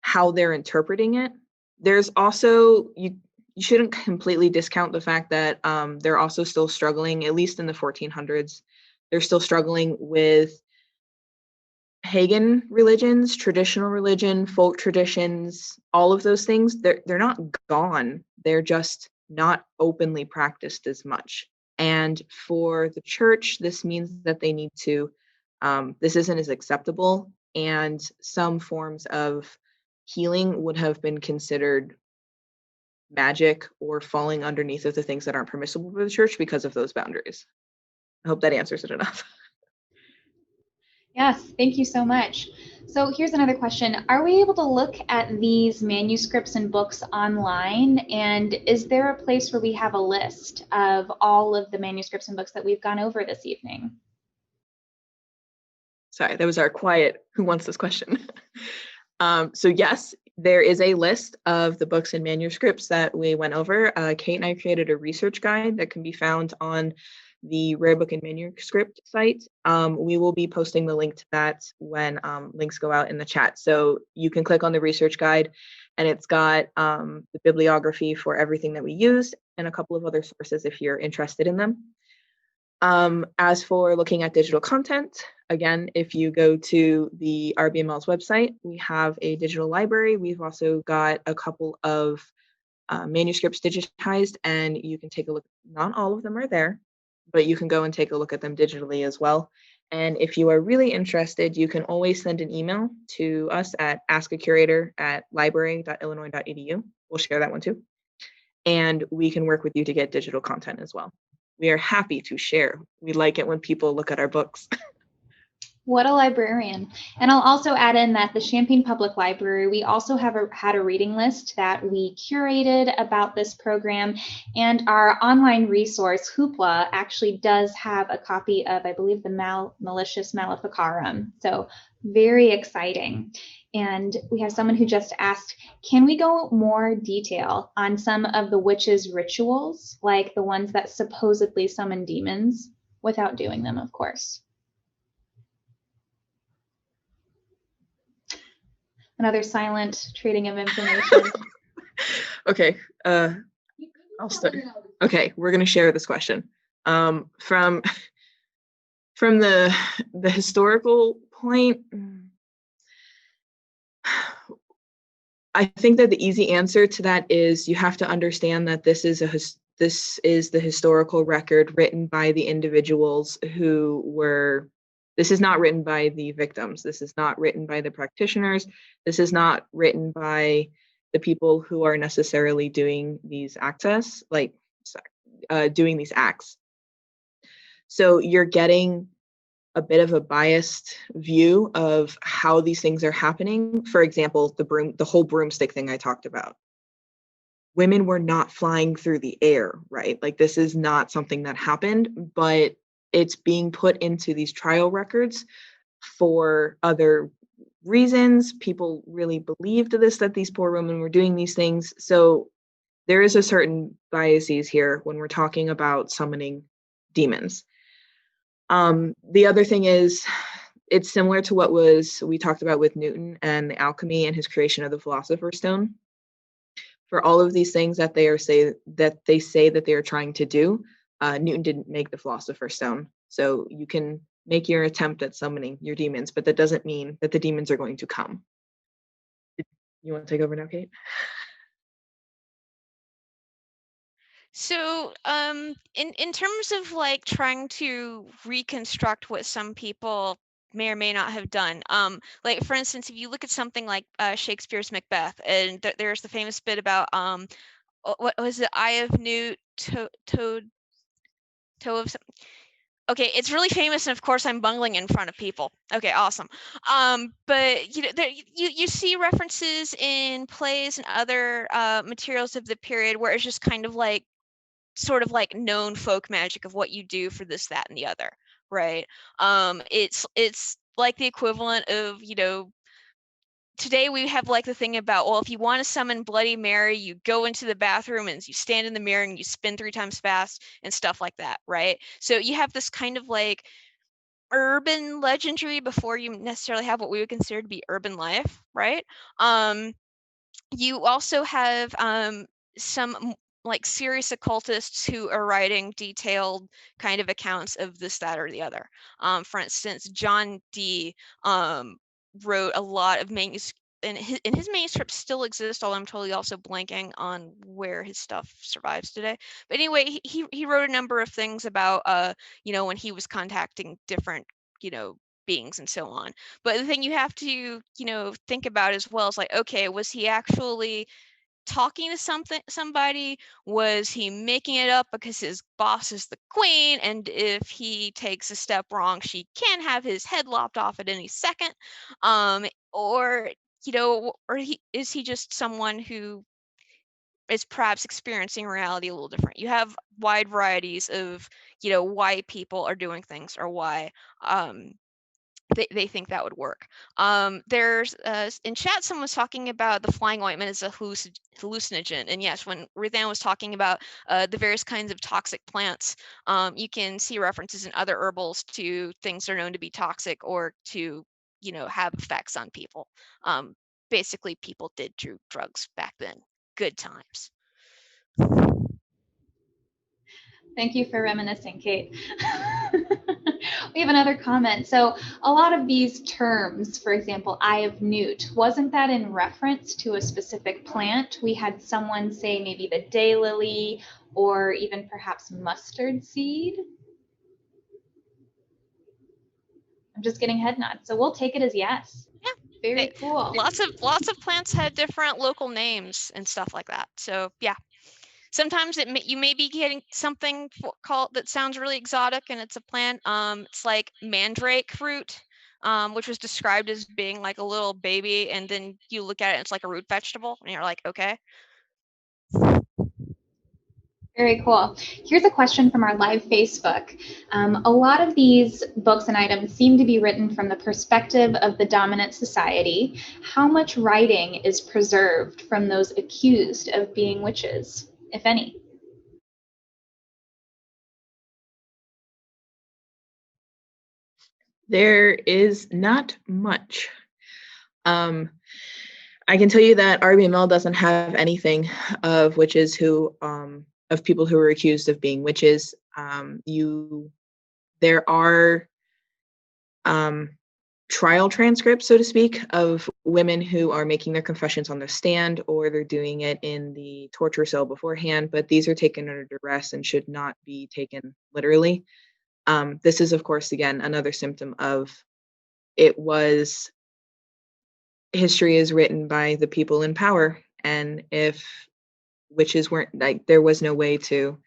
how they're interpreting it. There's also, you shouldn't completely discount the fact that they're also still struggling, at least in the 1400s, they're still struggling with pagan religions, traditional religion, folk traditions, all of those things. They're not gone. They're just not openly practiced as much. And for the church, this means that they need to, this isn't as acceptable, and some forms of healing would have been considered magic or falling underneath of the things that aren't permissible for the church because of those boundaries. I hope that answers it enough. Yes, thank you so much. So here's another question. Are we able to look at these manuscripts and books online? And is there a place where we have a list of all of the manuscripts and books that we've gone over this evening? Sorry, that was our quiet, who wants this question? So yes, there is a list of the books and manuscripts that we went over. Cait and I created a research guide that can be found on the Rare Book and Manuscript site. We will be posting the link to that when links go out in the chat. So you can click on the research guide, and it's got the bibliography for everything that we used and a couple of other sources if you're interested in them. As for looking at digital content, again, if you go to the RBML's website, we have a digital library. We've also got a couple of manuscripts digitized, and you can take a look. Not all of them are there, but you can go and take a look at them digitally as well. And if you are really interested, you can always send an email to us at askacurator@library.illinois.edu. We'll share that one too. And we can work with you to get digital content as well. We are happy to share. We like it when people look at our books. What a librarian. And I'll also add in that the Champaign Public Library, we also have had a reading list that we curated about this program, and our online resource, Hoopla, actually does have a copy of, I believe, the Malicious Maleficarum. So very exciting. And we have someone who just asked, can we go more detail on some of the witches' rituals, like the ones that supposedly summon demons, without doing them, of course? Another silent trading of information. Okay, I'll start. Okay, we're going to share this question. From the historical point, I think that the easy answer to that is you have to understand that this is the historical record written by the individuals who were This is not written by the victims. This is not written by the practitioners. This is not written by the people who are necessarily doing these doing these acts. So you're getting a bit of a biased view of how these things are happening. For example, the whole broomstick thing I talked about. Women were not flying through the air, right? Like, this is not something that happened, but it's being put into these trial records for other reasons. People really believed this, that these poor women were doing these things. So there is a certain biases here when we're talking about summoning demons. The other thing is, it's similar to what we talked about with Newton and the alchemy and his creation of the Philosopher's Stone. For all of these things that they say that they are trying to do, Newton didn't make the Philosopher's Stone. So you can make your attempt at summoning your demons, but that doesn't mean that the demons are going to come. You want to take over now, Cait? So, in terms of like trying to reconstruct what some people may or may not have done, like for instance, if you look at something like Shakespeare's Macbeth, and there's the famous bit about what was it, Eye of Newt, toe of something. Okay, it's really famous, and of course I'm bungling in front of people. Okay, awesome. But you know, you see references in plays and other materials of the period where it's just kind of like sort of like known folk magic of what you do for this, that, and the other, right? It's like the equivalent of, you know, today we have like the thing about, well, if you want to summon Bloody Mary, you go into the bathroom and you stand in the mirror and you spin 3 times fast and stuff like that, right? So you have this kind of like urban legendary before you necessarily have what we would consider to be urban life, right? You also have some like serious occultists who are writing detailed kind of accounts of this, that, or the other. For instance, John Dee wrote a lot of manuscripts, and his manuscripts still exist, although I'm totally also blanking on where his stuff survives today. But anyway, he wrote a number of things about you know, when he was contacting different, you know, beings and so on. But the thing you have to, you know, think about as well is like, okay, was he actually talking to somebody? Was he making it up because his boss is the queen, and if he takes a step wrong, she can have his head lopped off at any second? Or you know, or is he just someone who is perhaps experiencing reality a little different? You have wide varieties of, you know, why people are doing things or why they think that would work. There's in chat, someone was talking about the flying ointment as a hallucinogen, and yes, when Ruthann was talking about the various kinds of toxic plants, you can see references in other herbals to things that are known to be toxic or to, you know, have effects on people. Basically, people did drugs back then. Good times. Thank you for reminiscing, Cait. We have another comment. So a lot of these terms, for example, Eye of Newt, wasn't that in reference to a specific plant? We had someone say maybe the daylily or even perhaps mustard seed. I'm just getting head nods. So we'll take it as yes. Yeah. Very cool. Lots of plants had different local names and stuff like that. So yeah. Sometimes you may be getting something called that sounds really exotic, and it's a plant. It's like mandrake fruit, which was described as being like a little baby, and then you look at it, and it's like a root vegetable, and you're like, okay. Very cool. Here's a question from our live Facebook. A lot of these books and items seem to be written from the perspective of the dominant society. How much writing is preserved from those accused of being witches, if any? There is not much. I can tell you that RBML doesn't have anything of witches who, of people who are accused of being witches. There are trial transcripts, so to speak, of women who are making their confessions on the stand, or they're doing it in the torture cell beforehand, but these are taken under duress and should not be taken literally. This is, of course, again, another symptom of history is written by the people in power. And if witches weren't, like, there was no way to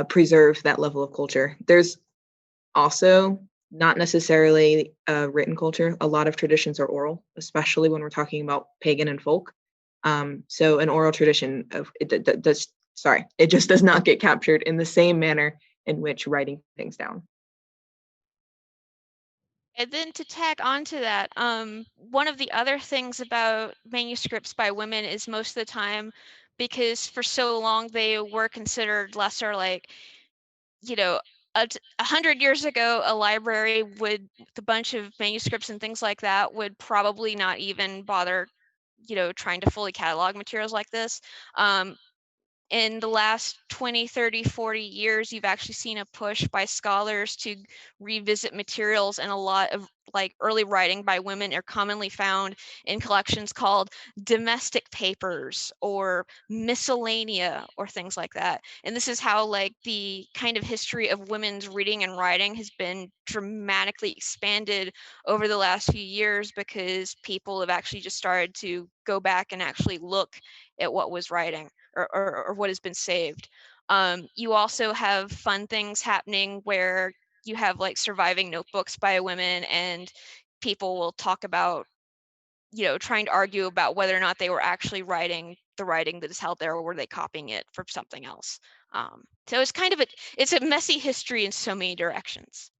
preserve that level of culture. There's also not necessarily a written culture. A lot of traditions are oral, especially when we're talking about pagan and folk. So an oral tradition it just does not get captured in the same manner in which writing things down. And then to tag on to that, one of the other things about manuscripts by women is most of the time, because for so long they were considered lesser, like, you know, 100 years ago, a library with a bunch of manuscripts and things like that would probably not even bother, trying to fully catalog materials like this. In the last 20, 30, 40 years, you've actually seen a push by scholars to revisit materials, and a lot of early writing by women are commonly found in collections called domestic papers or miscellanea or things like that. And this is how the kind of history of women's reading and writing has been dramatically expanded over the last few years, because people have actually just started to go back and actually look at what was writing or what has been saved. You also have fun things happening where you have surviving notebooks by women, and people will talk about, trying to argue about whether or not they were actually writing the writing that is held there, or were they copying it for something else. So it's kind of it's a messy history in so many directions.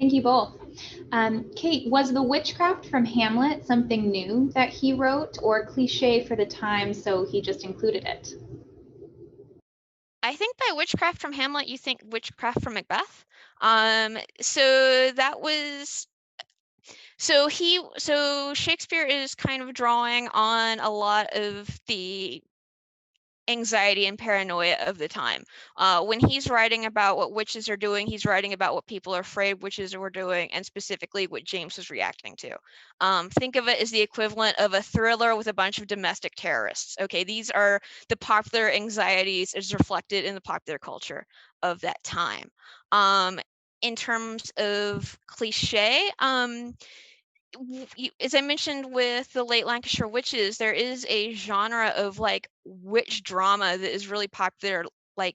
Thank you both. Cait, was the witchcraft from Hamlet something new that he wrote, or cliche for the time, so he just included it? I think by witchcraft from Hamlet, you think witchcraft from Macbeth. So that was so Shakespeare is kind of drawing on a lot of the anxiety and paranoia of the time. When he's writing about what witches are doing, he's writing about what people are afraid witches were doing, and specifically what James was reacting to. Think of it as the equivalent of a thriller with a bunch of domestic terrorists. Okay, these are the popular anxieties as reflected in the popular culture of that time. In terms of cliche, as I mentioned with the late Lancashire witches, there is a genre of witch drama that is really popular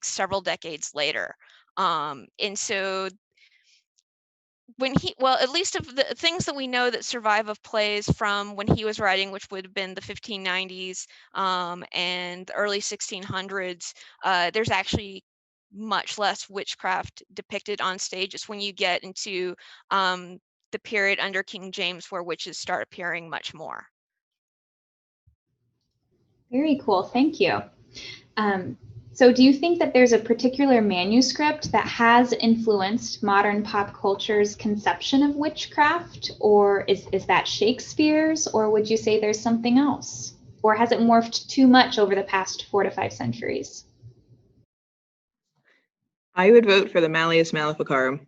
several decades later. And so at least of the things that we know that survive of plays from when he was writing, which would have been the 1590s and the early 1600s, there's actually much less witchcraft depicted on stage. It's when you get into the period under King James where witches start appearing much more. Very cool, thank you. So do you think that there's a particular manuscript that has influenced modern pop culture's conception of witchcraft, or is that Shakespeare's, or would you say there's something else? Or has it morphed too much over the past 4 to 5 centuries? I would vote for the Malleus Maleficarum.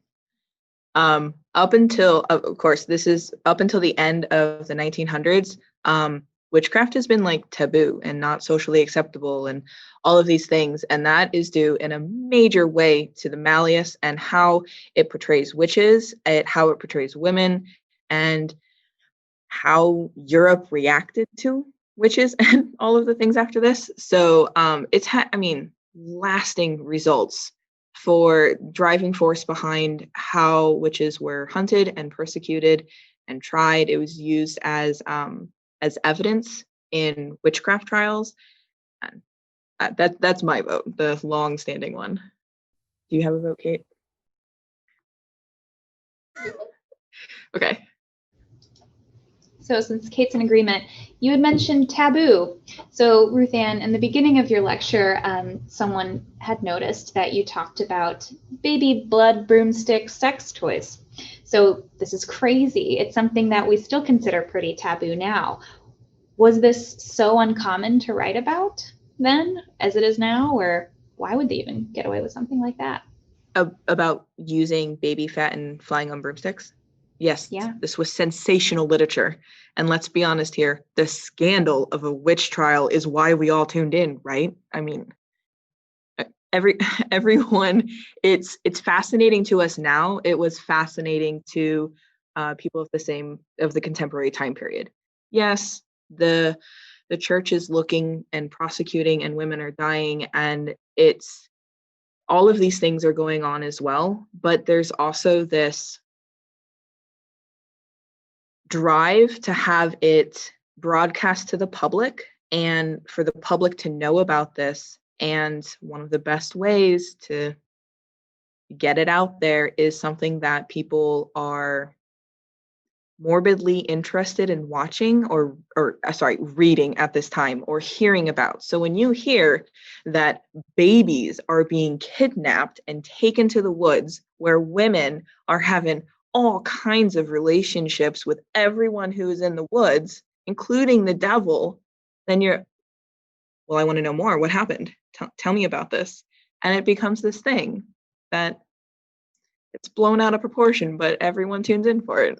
Up until, of course, this is up until the end of the 1900s, witchcraft has been taboo and not socially acceptable and all of these things. And that is due in a major way to the Malleus and how it portrays witches, how it portrays women, and how Europe reacted to witches and all of the things after this. So it's lasting results for driving force behind how witches were hunted and persecuted and tried. It was used as evidence in witchcraft trials. That's my vote, the long-standing one. Do you have a vote, Cait? Okay. So since Cait's in agreement, you had mentioned taboo. So Ruthann, in the beginning of your lecture, someone had noticed that you talked about baby blood broomstick sex toys. So this is crazy. It's something that we still consider pretty taboo now. Was this so uncommon to write about then as it is now, or why would they even get away with something like that? About using baby fat and flying on broomsticks? Yes, yeah. This was sensational literature. And let's be honest here, the scandal of a witch trial is why we all tuned in, right? I mean, everyone, it's fascinating to us now. It was fascinating to people of the contemporary time period. Yes, the church is looking and prosecuting, and women are dying, and it's all of these things are going on as well. But there's also this drive to have it broadcast to the public and for the public to know about this. And one of the best ways to get it out there is something that people are morbidly interested in watching or reading at this time or hearing about. So when you hear that babies are being kidnapped and taken to the woods, where women are having all kinds of relationships with everyone who is in the woods, including the devil, then you're, well, I want to know more. What happened? Tell me about this. And it becomes this thing that it's blown out of proportion, but everyone tunes in for it.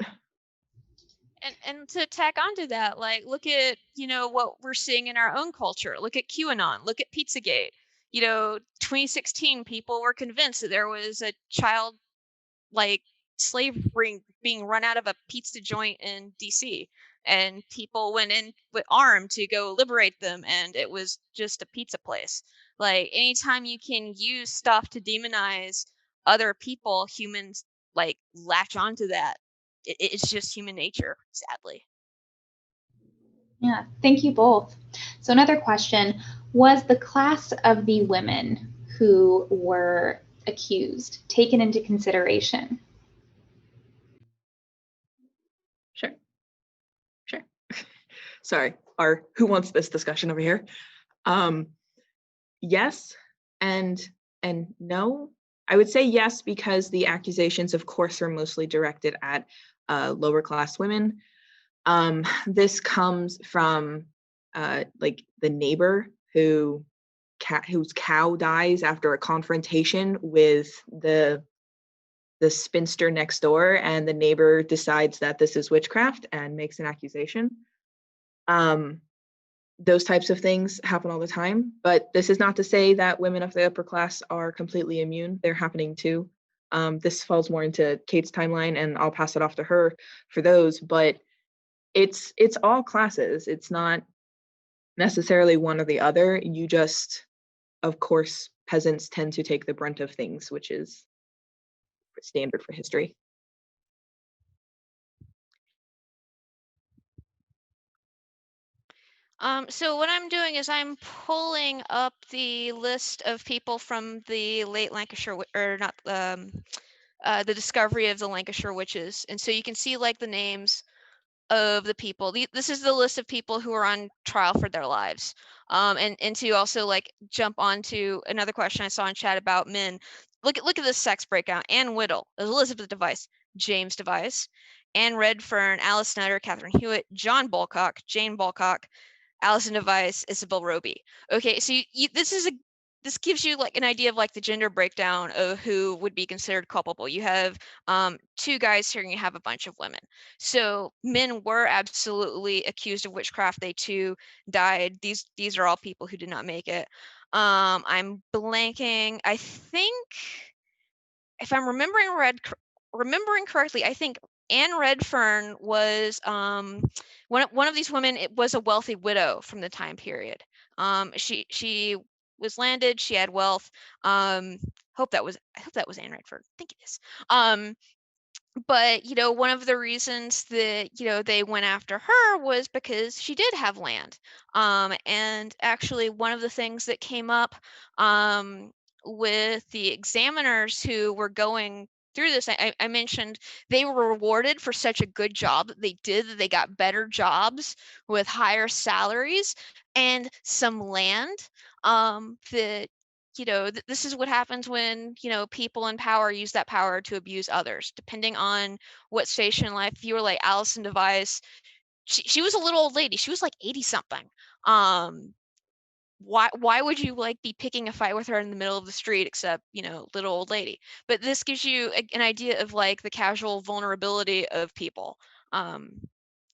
And to tack onto that, like, look at, what we're seeing in our own culture. Look at QAnon. Look at Pizzagate. 2016, people were convinced that there was a child, like, slave ring being run out of a pizza joint in DC, and people went in with armed to go liberate them, and it was just a pizza place. Like, anytime you can use stuff to demonize other people, humans, like, latch onto that. It's just human nature, sadly. Yeah, thank you both. So another question, was the class of the women who were accused taken into consideration? Sure. Sorry, our who wants this discussion over here. Yes and no. I would say yes, because the accusations, of course, are mostly directed at lower class women. This comes from like the neighbor whose cow dies after a confrontation with the spinster next door, and the neighbor decides that this is witchcraft and makes an accusation. Those types of things happen all the time, but this is not to say that women of the upper class are completely immune. They're happening too. This falls more into Cait's timeline, and I'll pass it off to her for those, but it's all classes. It's not necessarily one or the other. You just, of course, peasants tend to take the brunt of things, which is standard for history. So what I'm doing is I'm pulling up the list of people from the late Lancashire, or not, the discovery of the Lancashire witches. And so you can see, like, the names of the people. This is the list of people who are on trial for their lives. And to also, like, jump onto another question I saw in chat about men. Look at this sex breakdown. Anne Whittle, Elizabeth Device, James Device, Anne Redfern, Alice Snyder, Catherine Hewitt, John Bulcock, Jane Bulcock, Alison Device, Isabel Roby. Okay, so this gives you, like, an idea of, like, the gender breakdown of who would be considered culpable. You have two guys here, and you have a bunch of women. So men were absolutely accused of witchcraft. They too died. These are all people who did not make it. I'm blanking. I think, if I'm remembering correctly, I think Anne Redfern was one of these women. It was a wealthy widow from the time period. She was landed. She had wealth. I hope that was Anne Redfern. I think it is. But one of the reasons that they went after her was because she did have land. And actually, one of the things that came up with the examiners who were going through this, I mentioned they were rewarded for such a good job that they did, that they got better jobs with higher salaries and some land. That this is what happens when people in power use that power to abuse others, depending on what station in life. If you were like Alison Device, she was a little old lady. She was like 80 something. Why would you, like, be picking a fight with her in the middle of the street, except little old lady? But this gives you an idea of, like, the casual vulnerability of people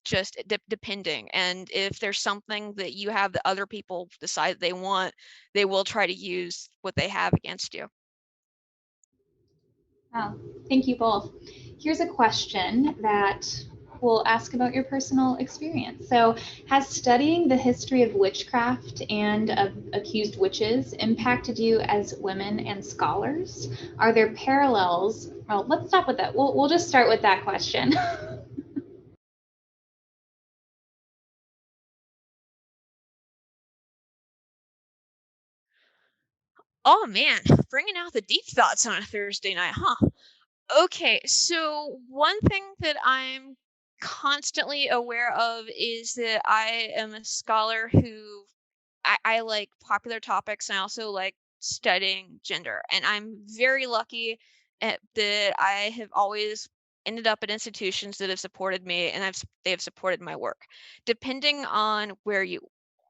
just depending. And if there's something that you have that other people decide they want, they will try to use what they have against you. Oh, thank you both. Here's a question that we'll ask about your personal experience. So, has studying the history of witchcraft and of accused witches impacted you as women and scholars? Are there parallels? Well, let's stop with that. We'll just start with that question. Oh man, bringing out the deep thoughts on a Thursday night, huh? Okay, so one thing that I'm constantly aware of is that I am a scholar who I like popular topics, and I also like studying gender. And I'm very lucky that I have always ended up at institutions that have supported me, and they have supported my work. Depending on where you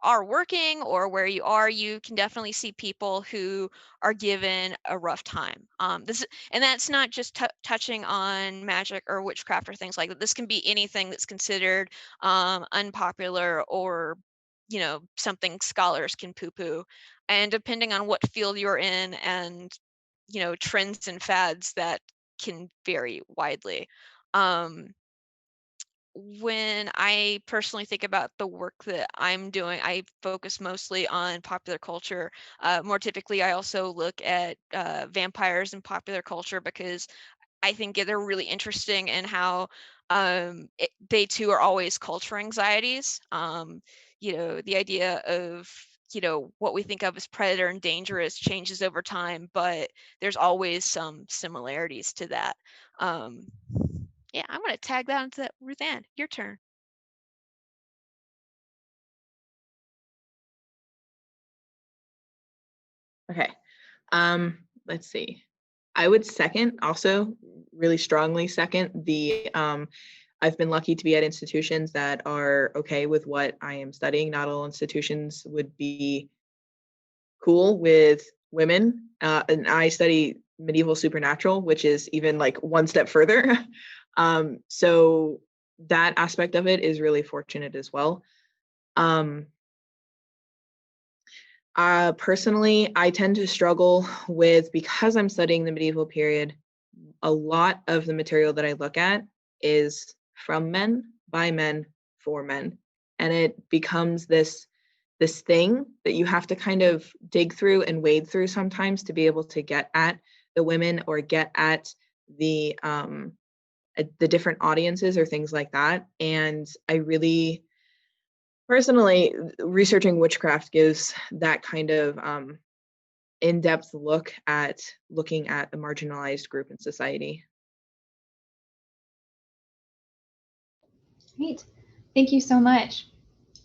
are working or where you are, you can definitely see people who are given a rough time. And that's not just touching on magic or witchcraft or things like that. This can be anything that's considered unpopular or something scholars can poo-poo. And depending on what field you're in and trends and fads, that can vary widely. um when I personally think about the work that I'm doing, I focus mostly on popular culture. More typically, I also look at vampires in popular culture because I think they're really interesting in how they too are always culture anxieties. The idea of what we think of as predator and dangerous changes over time, but there's always some similarities to that. Um, yeah, I'm gonna tag that onto that. Ruthann, your turn. Okay. Let's see. I would second, also really strongly second the I've been lucky to be at institutions that are okay with what I am studying. Not all institutions would be cool with women. And I study medieval supernatural, which is even like one step further. So that aspect of it is really fortunate as well. Personally, I tend to struggle with, because I'm studying the medieval period, a lot of the material that I look at is from men, by men, for men. And it becomes this thing that you have to kind of dig through and wade through sometimes to be able to get at the women or get at the different audiences or things like that. And I really personally, researching witchcraft gives that kind of in-depth look at looking at a marginalized group in society. Great. Thank you so much.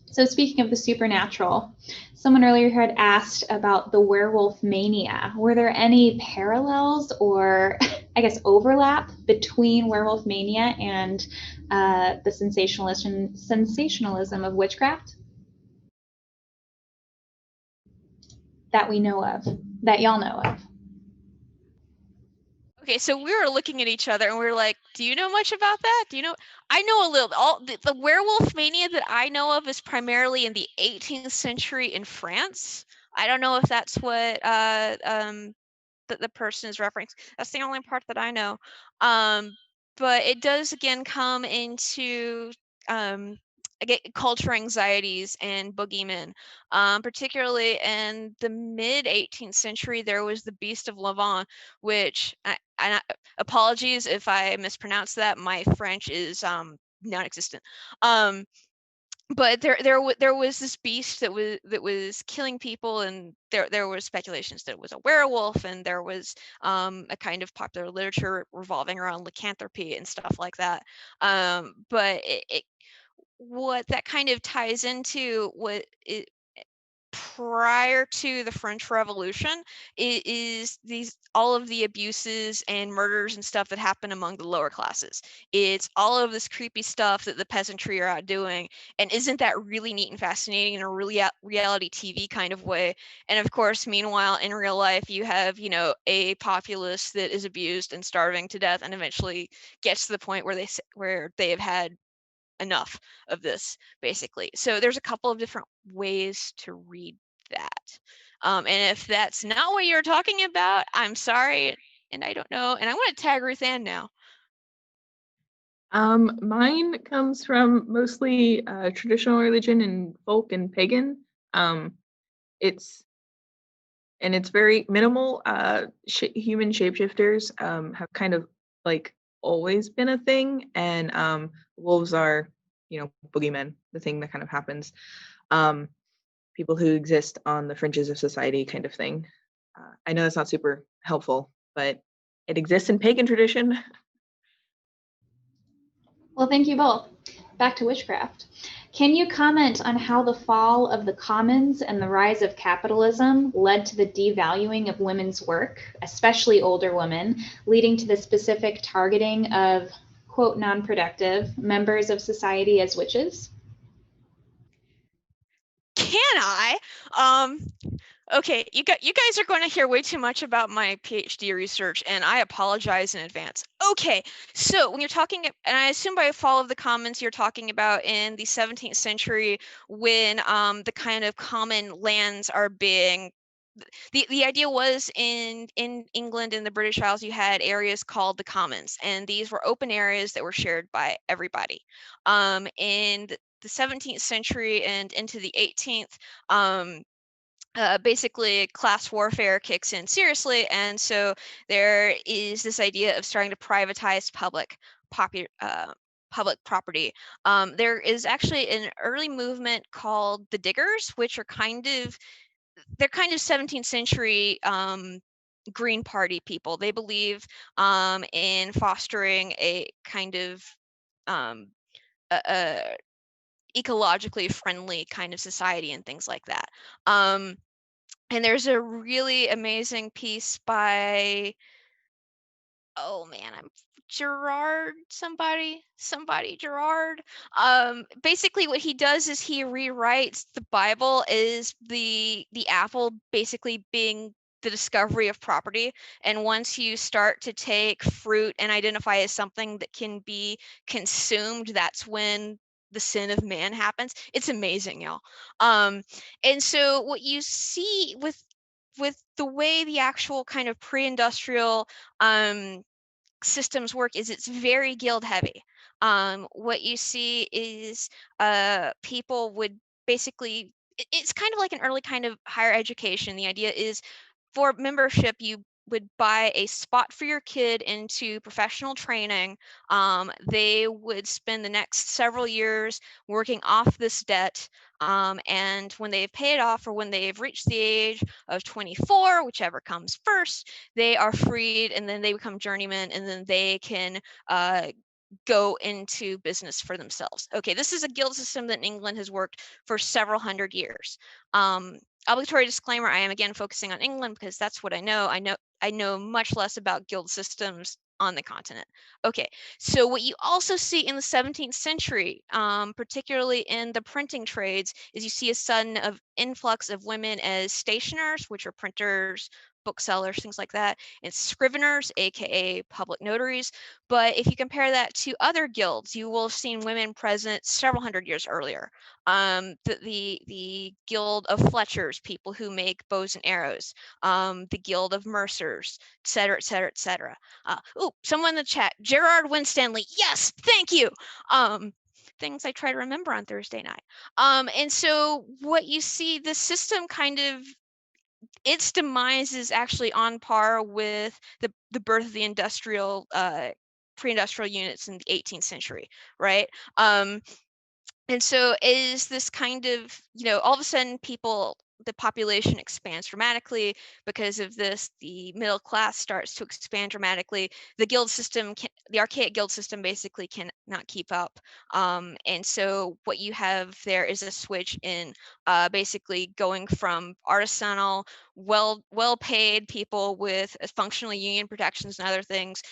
So speaking of the supernatural, someone earlier had asked about the Werewolf Mania. Were there any parallels or, I guess, overlap between Werewolf Mania and the sensationalism of witchcraft that we know of, that y'all know of? Okay, so we were looking at each other and we were like, do you know much about that? Do you know? I know a little. The werewolf mania that I know of is primarily in the 18th century in France. I don't know if that's what the person is referencing. That's the only part that I know. But it does again come into again, culture anxieties and boogeymen. Particularly in the mid 18th century, there was the Beast of Lavant, which apologies if I mispronounce that. My French is non-existent. But there was this beast that was killing people, and there was speculations that it was a werewolf, and there was a kind of popular literature revolving around lycanthropy and stuff like that. But what that kind of ties into what it prior to the French Revolution is these all of the abuses and murders and stuff that happen among the lower classes. It's all of this creepy stuff that the peasantry are out doing, and isn't that really neat and fascinating in a really reality TV kind of way? And of course, meanwhile, in real life, you have a populace that is abused and starving to death, and eventually gets to the point where they have had enough of this, basically. So there's a couple of different ways to read that. And if that's not what you're talking about, I'm sorry, and I don't know. And I want to tag Ruthann now. Mine comes from mostly traditional religion and folk and pagan. It's very minimal. Human shapeshifters have kind of like always been a thing, and wolves are, boogeymen, the thing that kind of happens. People who exist on the fringes of society, kind of thing. I know that's not super helpful, but it exists in pagan tradition. Well, thank you both. Back to witchcraft. Can you comment on how the fall of the commons and the rise of capitalism led to the devaluing of women's work, especially older women, leading to the specific targeting of, quote, non-productive members of society as witches? Can I? Okay, you guys are going to hear way too much about my PhD research, and I apologize in advance. Okay, so when you're talking, and I assume by fall of the commons, you're talking about in the 17th century when the kind of common lands are being. The idea was in England and the British Isles, you had areas called the commons, and these were open areas that were shared by everybody. In the 17th century and into the 18th, basically class warfare kicks in seriously, and so there is this idea of starting to privatize public property. There is actually an early movement called the Diggers, which are they're kind of 17th century Green Party people. They believe in fostering a kind of a ecologically friendly kind of society and things like that. And there's a really amazing piece by, oh man, I'm Gerard, somebody Gerard. Basically what he does is he rewrites the Bible as the apple basically being the discovery of property. And once you start to take fruit and identify as something that can be consumed, that's when the sin of man happens. It's amazing, y'all. And so what you see with the way the actual kind of pre-industrial systems work is it's very guild heavy. What you see is people would basically, it's kind of like an early kind of higher education. The idea is for membership, you would buy a spot for your kid into professional training. They would spend the next several years working off this debt. And when they've paid off or when they've reached the age of 24, whichever comes first, they are freed, and then they become journeymen, and then they can go into business for themselves. Okay, this is a guild system that in England has worked for several hundred years. Obligatory disclaimer, I am again focusing on England because that's what I know. I know much less about guild systems on the continent. Okay, so what you also see in the 17th century, particularly in the printing trades, is you see a sudden influx of women as stationers, which are printers, booksellers, things like that, and scriveners, aka public notaries. But if you compare that to other guilds, you will have seen women present several hundred years earlier. The Guild of Fletchers, people who make bows and arrows, the Guild of Mercers, et cetera, et cetera, et cetera. Someone in the chat, Gerard Winstanley, yes, thank you. Things I try to remember on Thursday night. And so what you see, the system kind of, its demise is actually on par with the birth of the industrial pre-industrial units in the 18th century, right? And so is this kind of, all of a sudden the population expands dramatically. Because of this, the middle class starts to expand dramatically. The guild system, the archaic guild system basically cannot keep up. And so what you have there is a switch in basically going from artisanal, well-paid people with functional union protections and other things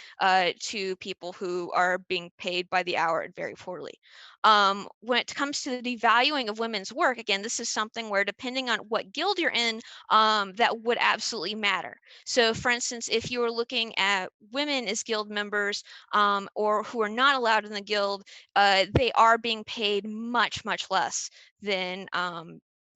to people who are being paid by the hour and very poorly. When it comes to the devaluing of women's work, again, this is something where depending on what guild you're in, that would absolutely matter. So for instance, if you were looking at women as guild members, or who are not allowed in the guild, they are being paid much, much less than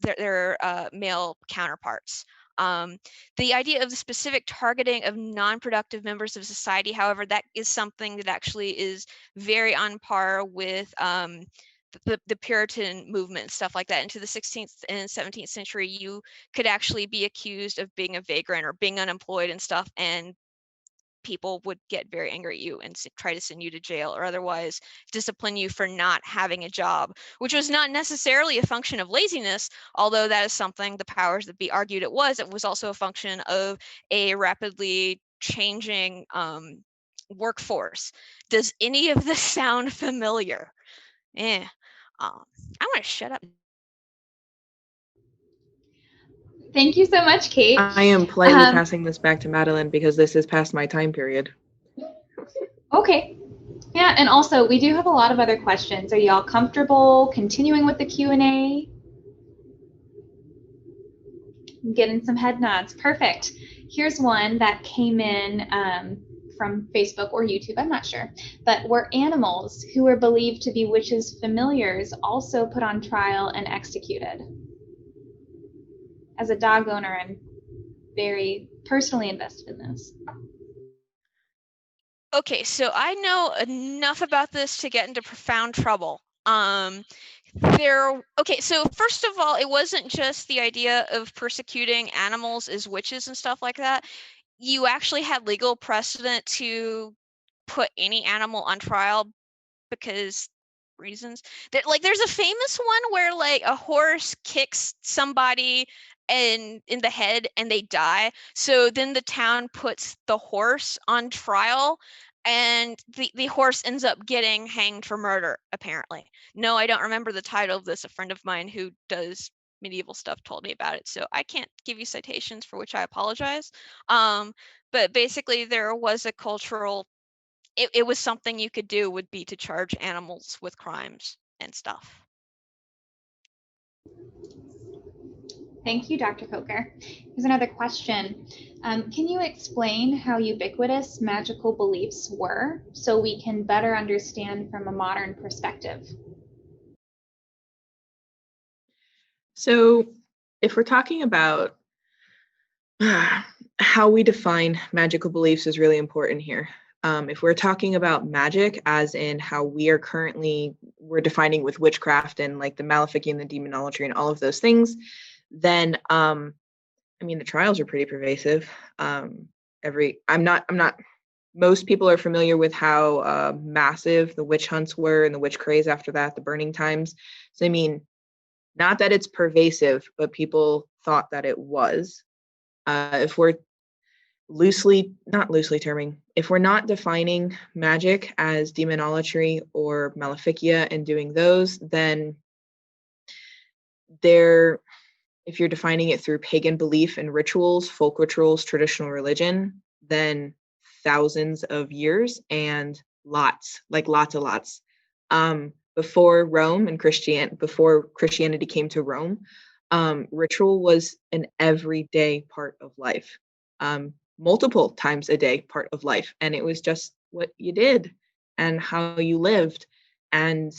their male counterparts. The idea of the specific targeting of non-productive members of society, however, that is something that actually is very on par with the Puritan movement and stuff like that. Into the 16th and 17th century, you could actually be accused of being a vagrant or being unemployed and stuff, and people would get very angry at you and try to send you to jail or otherwise discipline you for not having a job, which was not necessarily a function of laziness, although that is something the powers that be argued it was. It was also a function of a rapidly changing workforce. Does any of this sound familiar? I'm going to shut up. Thank you so much, Cait. I am politely passing this back to Madeline because this is past my time period. Okay. Yeah, and also we do have a lot of other questions. Are y'all comfortable continuing with the Q&A? Getting some head nods. Perfect. Here's one that came in from Facebook or YouTube, I'm not sure. But were animals who were believed to be witches' familiars also put on trial and executed? As a dog owner, I'm very personally invested in this. Okay, so I know enough about this to get into profound trouble. Okay, so first of all, it wasn't just the idea of persecuting animals as witches and stuff like that. You actually had legal precedent to put any animal on trial because reasons. There's a famous one where like a horse kicks somebody in the head and they die. So then the town puts the horse on trial and the horse ends up getting hanged for murder, apparently. No, I don't remember the title of this. A friend of mine who does medieval stuff told me about it, so I can't give you citations, for which I apologize. But basically there was a cultural, it was something you could do, would be to charge animals with crimes and stuff. Thank you, Dr. Coker. Here's another question. Can you explain how ubiquitous magical beliefs were so we can better understand from a modern perspective? So if we're talking about how we define magical beliefs is really important here. If we're talking about magic as in how we're defining with witchcraft and like the Malefic and the demonology and all of those things, then the trials are pretty pervasive. Most people are familiar with how massive the witch hunts were and the witch craze after that, the burning times. So not that it's pervasive, but people thought that it was. If we're if we're not defining magic as demonology or maleficia and doing those, then if you're defining it through pagan belief and rituals, folk rituals, traditional religion, then thousands of years and lots. Before Rome and before Christianity came to Rome, ritual was an everyday part of life, multiple times a day part of life, and it was just what you did and how you lived. And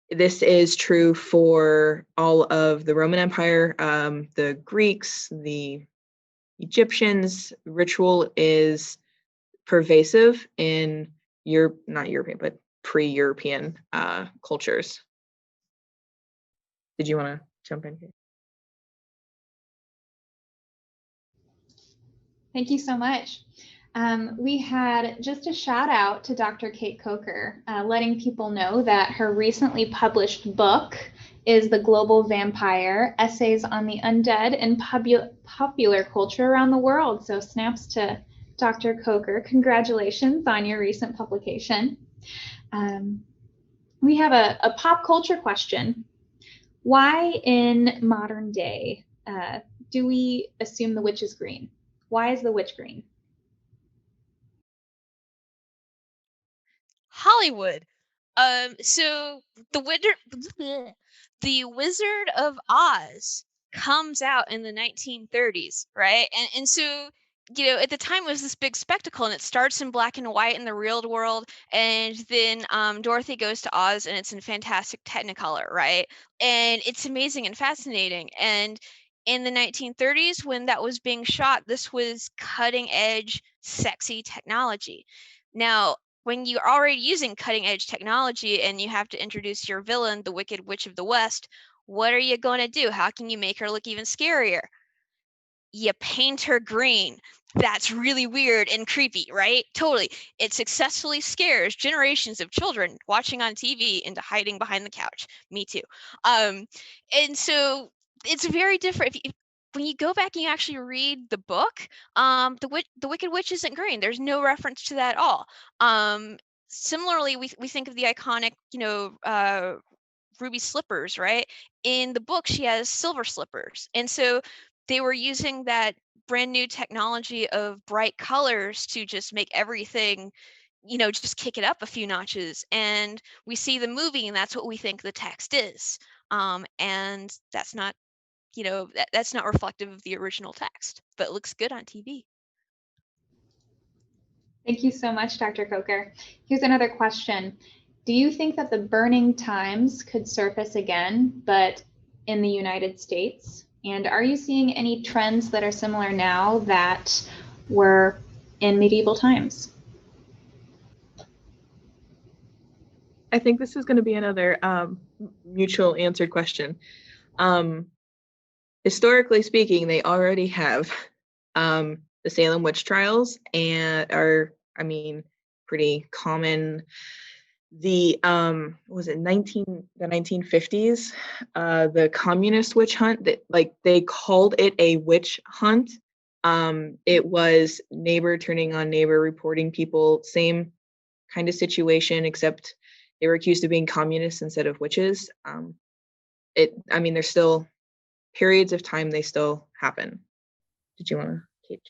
this is true for all of the Roman Empire, the Greeks, the Egyptians. Ritual is pervasive in not European, but pre-European cultures. Did you want to jump in here? Thank you so much. We had just a shout out to Dr. Cait Coker, letting people know that her recently published book is The Global Vampire, Essays on the Undead in Popular Culture Around the World. So snaps to Dr. Coker. Congratulations on your recent publication. We have a pop culture question. Why in modern day do we assume the witch is green? Why is the witch green? Hollywood. So the Wizard of Oz comes out in the 1930s, right? And so, at the time it was this big spectacle, and it starts in black and white in the real world, and then Dorothy goes to Oz, and it's in fantastic Technicolor, right? And it's amazing and fascinating. And in the 1930s, when that was being shot, this was cutting edge, sexy technology. Now, when you're already using cutting edge technology and you have to introduce your villain, the Wicked Witch of the West, what are you going to do? How can you make her look even scarier? You paint her green. That's really weird and creepy, right? Totally. It successfully scares generations of children watching on TV into hiding behind the couch. Me too. And so it's very different. When you go back and you actually read the book, the Wicked Witch isn't green. There's no reference to that at all. Similarly, we think of the iconic, ruby slippers, right? In the book, she has silver slippers. And so they were using that brand new technology of bright colors to just make everything, just kick it up a few notches. And we see the movie, and that's what we think the text is. And that's not, that's not reflective of the original text, but it looks good on TV. Thank you so much, Dr. Coker. Here's another question. Do you think that the burning times could surface again, but in the United States? And are you seeing any trends that are similar now that were in medieval times? I think this is going to be another mutual answered question. Historically speaking, they already have the Salem witch trials, and are, pretty common. The was it the 1950s, the communist witch hunt, that they called it a witch hunt. It was neighbor turning on neighbor, reporting people, same kind of situation, except they were accused of being communists instead of witches. There's still periods of time they still happen. Did you want to, Kate?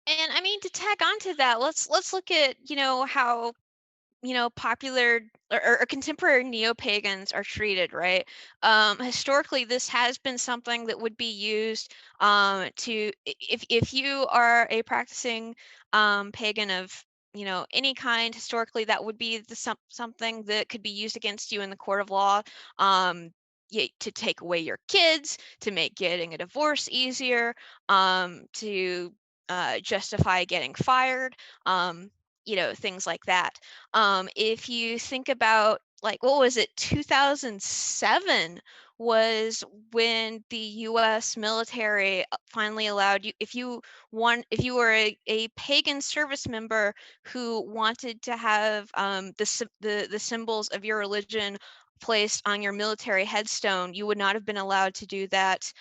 And to tag on to that, let's look at, how, popular or contemporary neo-pagans are treated, right? Historically, this has been something that would be used to, if you are a practicing pagan of, any kind, historically, that would be something that could be used against you in the court of law. To take away your kids, to make getting a divorce easier, to justify getting fired, things like that. If you think about, what was it, 2007 was when the U.S. military finally allowed you, if you were a pagan service member who wanted to have the symbols of your religion placed on your military headstone, you would not have been allowed to do that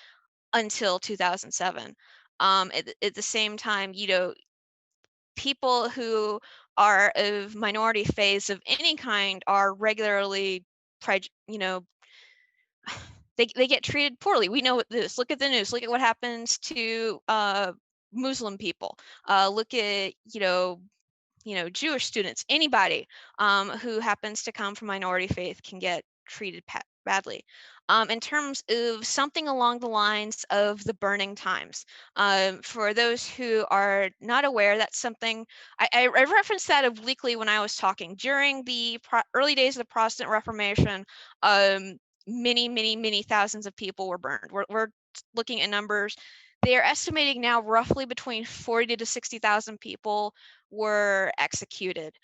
until 2007. At the same time, people who are of minority faiths of any kind are regularly, they get treated poorly. We know this. Look at the news. Look at what happens to Muslim people. Look at, Jewish students. Anybody who happens to come from minority faith can get treated badly. In terms of something along the lines of the burning times, for those who are not aware, that's something I referenced that obliquely when I was talking. During the early days of the Protestant Reformation, many thousands of people were burned. We're looking at numbers. They are estimating now roughly between 40 to 60,000 people were executed.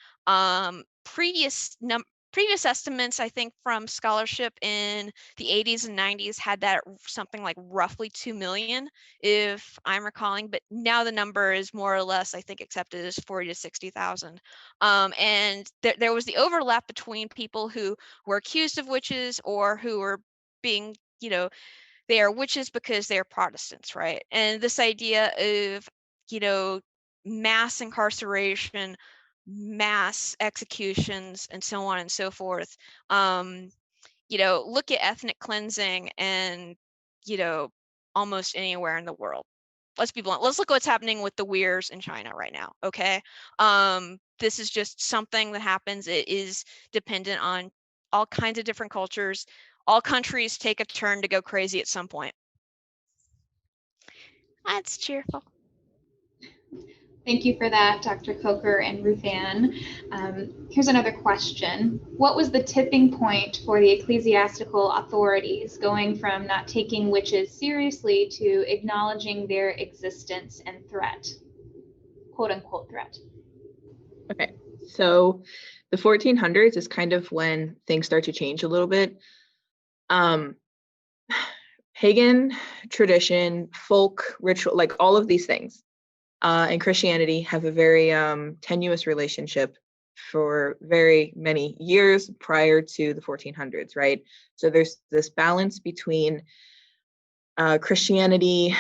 Previous estimates, I think, from scholarship in the 80s and 90s had that something like roughly 2 million, if I'm recalling, but now the number is more or less, I think, accepted as 40 to 60,000. And there was the overlap between people who were accused of witches or who were being, they are witches because they're Protestants, right? And this idea of, mass incarceration, mass executions, and so on and so forth. Look at ethnic cleansing and, almost anywhere in the world. Let's be blunt. Let's look at what's happening with the Uyghurs in China right now, okay? this is just something that happens. It is dependent on all kinds of different cultures. All countries take a turn to go crazy at some point. That's cheerful. Thank you for that, Dr. Coker and Ruthann. Here's another question. What was the tipping point for the ecclesiastical authorities going from not taking witches seriously to acknowledging their existence and threat? Quote unquote threat. Okay, so the 1400s is kind of when things start to change a little bit. Pagan tradition, folk, ritual, like all of these things, and Christianity have a very tenuous relationship for very many years prior to the 1400s, right? So there's this balance between Christianity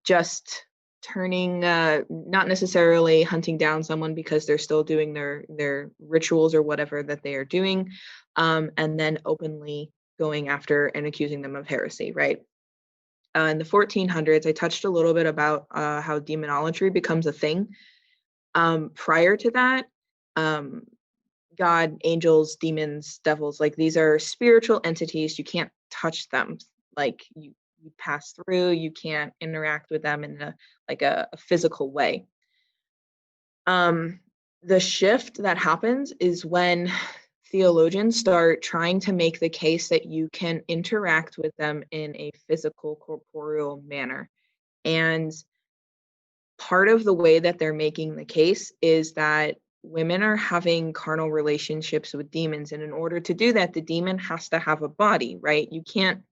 just turning, not necessarily hunting down someone because they're still doing their rituals or whatever that they are doing, and then openly going after and accusing them of heresy, right? In the 1400s, I touched a little bit about how demonology becomes a thing. Prior to that, God, angels, demons, devils, like these are spiritual entities. You can't touch them. Like you pass through, you can't interact with them in a physical way. The shift that happens is when theologians start trying to make the case that you can interact with them in a physical, corporeal manner. And part of the way that they're making the case is that women are having carnal relationships with demons. And in order to do that, the demon has to have a body, right? You can't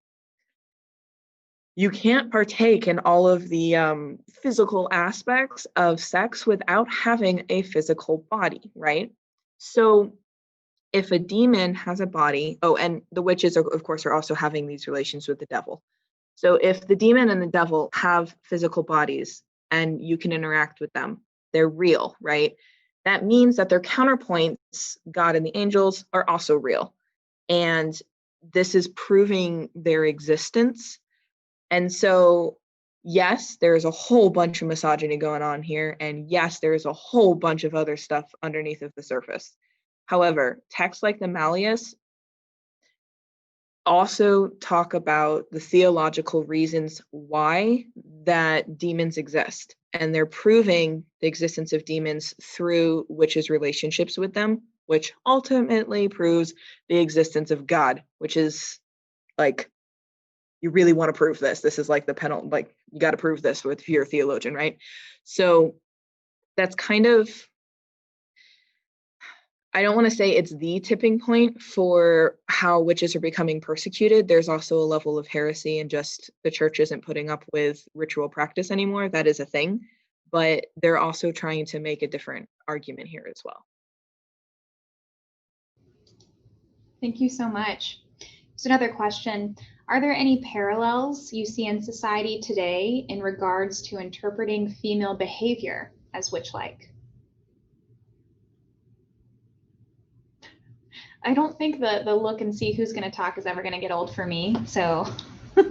partake in all of the physical aspects of sex without having a physical body, right? So if a demon has a body, and the witches are, of course, are also having these relations with the devil. So if the demon and the devil have physical bodies and you can interact with them, they're real, right? That means that their counterpoints, God and the angels, are also real. And this is proving their existence. And so, yes, there's a whole bunch of misogyny going on here. And yes, there's a whole bunch of other stuff underneath of the surface. However, texts like the Malleus also talk about the theological reasons why that demons exist. And they're proving the existence of demons through witches' relationships with them, which ultimately proves the existence of God, which is like, you really want to prove this. This is like the penalty, like you got to prove this if you're a theologian, right? So that's kind of, I don't want to say it's the tipping point for how witches are becoming persecuted. There's also a level of heresy and just the church isn't putting up with ritual practice anymore. That is a thing, but they're also trying to make a different argument here as well. Thank you so much. So another question, are there any parallels you see in society today in regards to interpreting female behavior as witch-like? I don't think the look and see who's going to talk is ever going to get old for me, so. We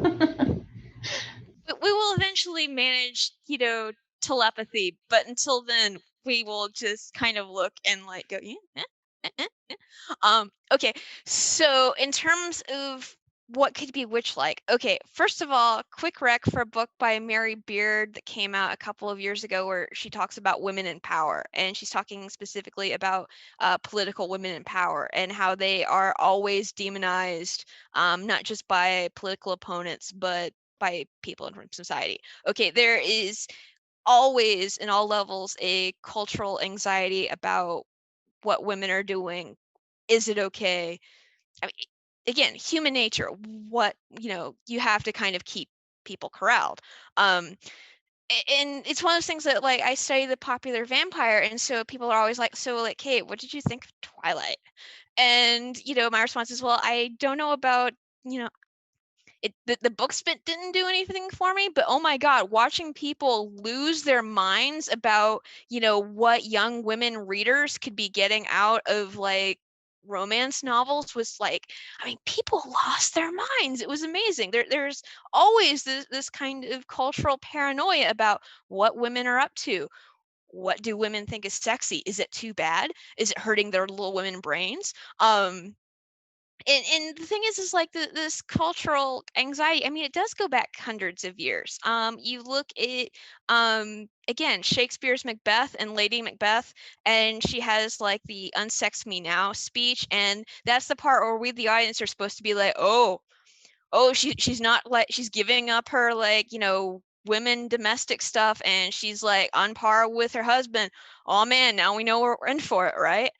will eventually manage, telepathy, but until then, we will just kind of look and like go, okay, so in terms of what could be witch-like, okay, first of all, quick rec for a book by Mary Beard that came out a couple of years ago where she talks about women in power, and she's talking specifically about political women in power and how they are always demonized, not just by political opponents, but by people in society. Okay, there is always in all levels a cultural anxiety about what women are doing. Is it okay? I mean, again, human nature, what, you have to kind of keep people corralled. And it's one of those things that, like, I study the popular vampire, and so people are always like, so, like, Kate, what did you think of Twilight? And, my response is, well, I don't know about, the book spit didn't do anything for me, but oh my God, watching people lose their minds about, what young women readers could be getting out of like romance novels was like, I mean, people lost their minds. It was amazing. There's always this kind of cultural paranoia about what women are up to. what do women think is sexy? Is it too bad? Is it hurting their little women brains? And the thing is like this cultural anxiety. I mean, it does go back hundreds of years. You look at again Shakespeare's Macbeth and Lady Macbeth, and she has like the "unsex me now" speech, and that's the part where we, the audience, are supposed to be like, she's not like, she's giving up her, like, women domestic stuff, and she's like on par with her husband. Oh man, now we know we're in for it, right?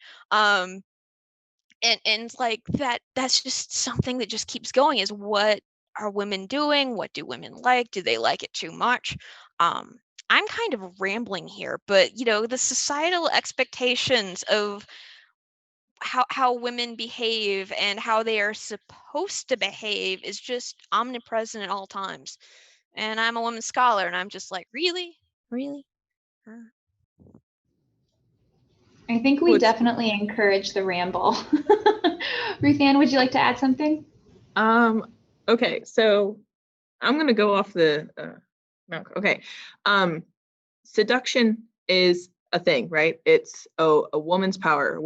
And like that's just something that just keeps going, is what are women doing? What do women like? Do they like it too much? I'm kind of rambling here, but the societal expectations of how women behave and how they are supposed to behave is just omnipresent at all times. And I'm a woman scholar, and I'm just like, really? I think we definitely encourage the ramble. Ruthann, would you like to add something? Okay, so I'm gonna go off the okay. Seduction is a thing, right? It's a woman's power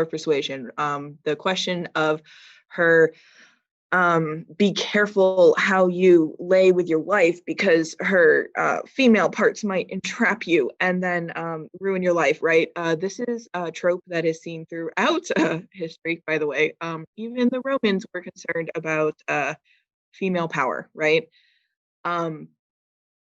persuasion. The question of her, be careful how you lay with your wife, because her female parts might entrap you and then ruin your life, right? This is a trope that is seen throughout history, by the way. Even the Romans were concerned about female power, right?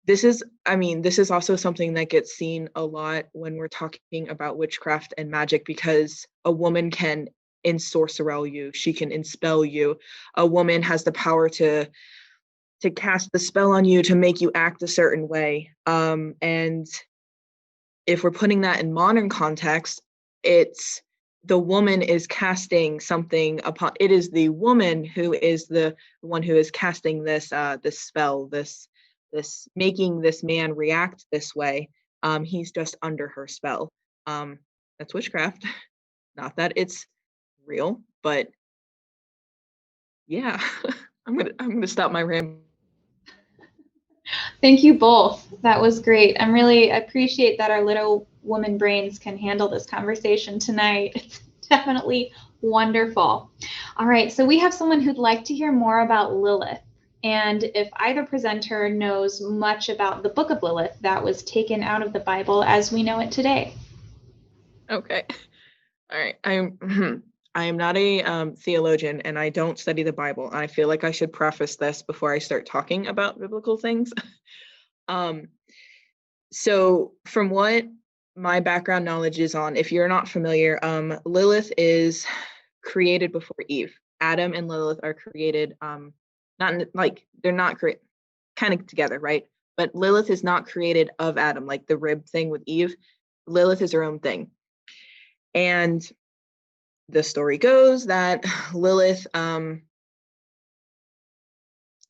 This is also something that gets seen a lot when we're talking about witchcraft and magic, because a woman can ensorcerel you, she can enspell you. A woman has the power to cast the spell on you, to make you act a certain way. And if we're putting that in modern context, it's the woman is casting something upon, it is the woman who is the one who is casting this this spell, this making this man react this way. He's just under her spell. That's witchcraft. Not that it's real, but yeah. I'm gonna stop my rant. Thank you both. That was great. I really appreciate that our little woman brains can handle this conversation tonight. It's definitely wonderful. All right, so we have someone who'd like to hear more about Lilith. And if either presenter knows much about the Book of Lilith that was taken out of the Bible as we know it today. Okay. All right. I am not a theologian, and I don't study the Bible. I feel like I should preface this before I start talking about biblical things. So from what my background knowledge is on, if you're not familiar, Lilith is created before Eve. Adam and Lilith are created, not like they're not kind of together, right? But Lilith is not created of Adam, like the rib thing with Eve. Lilith is her own thing. And the story goes that Lilith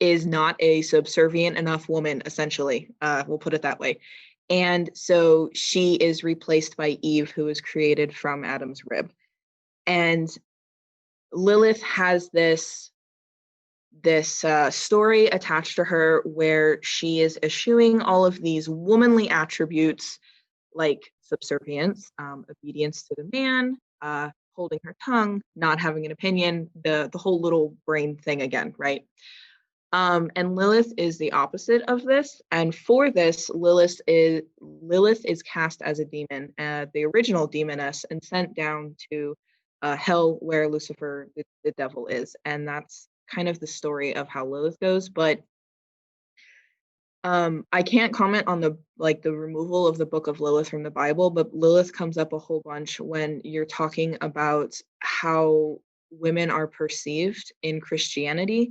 is not a subservient enough woman, essentially. We'll put it that way. And so she is replaced by Eve, who was created from Adam's rib. And Lilith has this story attached to her where she is eschewing all of these womanly attributes, like subservience, obedience to the man, holding her tongue, not having an opinion, the whole little brain thing again, right? And Lilith is the opposite of this. And for this, Lilith is cast as a demon, the original demoness, and sent down to hell, where Lucifer, the devil, is. And that's kind of the story of how Lilith goes. But I can't comment on the removal of the Book of Lilith from the Bible, but Lilith comes up a whole bunch when you're talking about how women are perceived in Christianity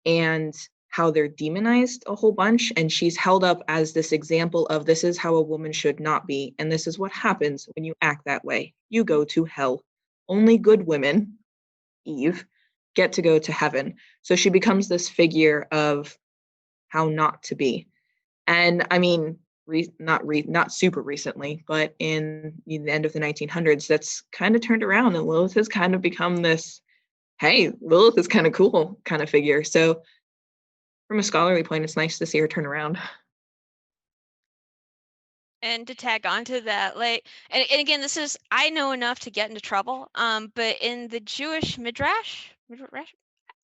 and how they're demonized a whole bunch. And she's held up as this example of, this is how a woman should not be. And this is what happens when you act that way. You go to hell. Only good women, Eve, get to go to heaven. So she becomes this figure of how not to be. And I mean, not super recently, but in the end of the 1900s, that's kind of turned around, and Lilith has kind of become this, hey, Lilith is kind of cool kind of figure. So from a scholarly point, it's nice to see her turn around. And to tag onto that, like, and again, this is, I know enough to get into trouble. But in the Jewish midrash,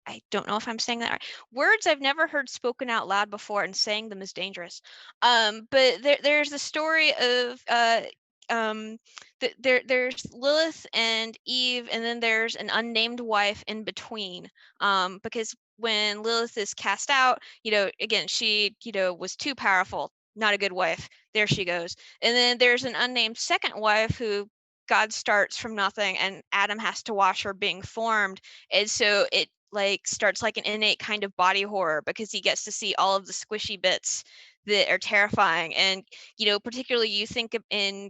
I don't know if I'm saying that right. Words I've never heard spoken out loud before, and saying them is dangerous. But there's the story of there's Lilith and Eve, and then there's an unnamed wife in between. Because when Lilith is cast out, again, she, was too powerful, not a good wife. There she goes. And then there's an unnamed second wife who God starts from nothing, and Adam has to watch her being formed. And so it like starts like an innate kind of body horror, because he gets to see all of the squishy bits that are terrifying. And particularly you think in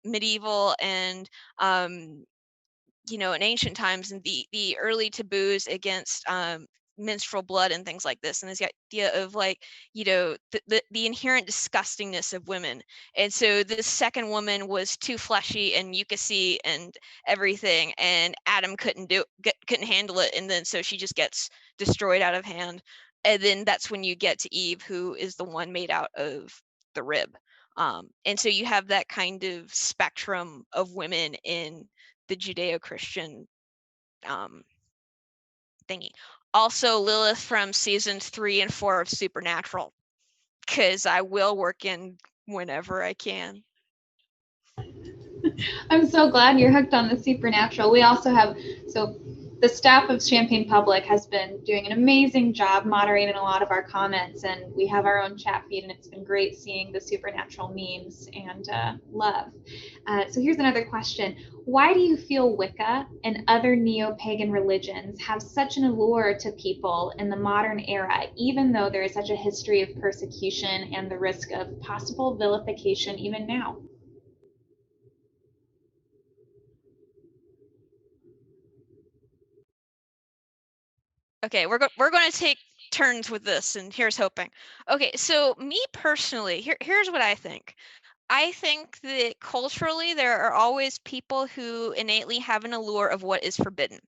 medieval and in ancient times, and the early taboos against menstrual blood and things like this, and this idea of like the inherent disgustingness of women. And so this second woman was too fleshy and mucousy and everything, and Adam couldn't handle it, and then so she just gets destroyed out of hand. And then that's when you get to Eve, who is the one made out of the rib. And so you have that kind of spectrum of women in the Judeo-Christian thingy. Also, Lilith from seasons 3 and 4 of Supernatural, because I will work in whenever I can. I'm so glad you're hooked on the Supernatural. We also have, the staff of Champaign Public has been doing an amazing job moderating a lot of our comments, and we have our own chat feed, and it's been great seeing the Supernatural memes and love. So here's another question. Why do you feel Wicca and other neo-pagan religions have such an allure to people in the modern era, even though there is such a history of persecution and the risk of possible vilification even now? Okay, we're going to take turns with this, and here's hoping. Okay, so me personally, here's what I think. I think that culturally there are always people who innately have an allure of what is forbidden.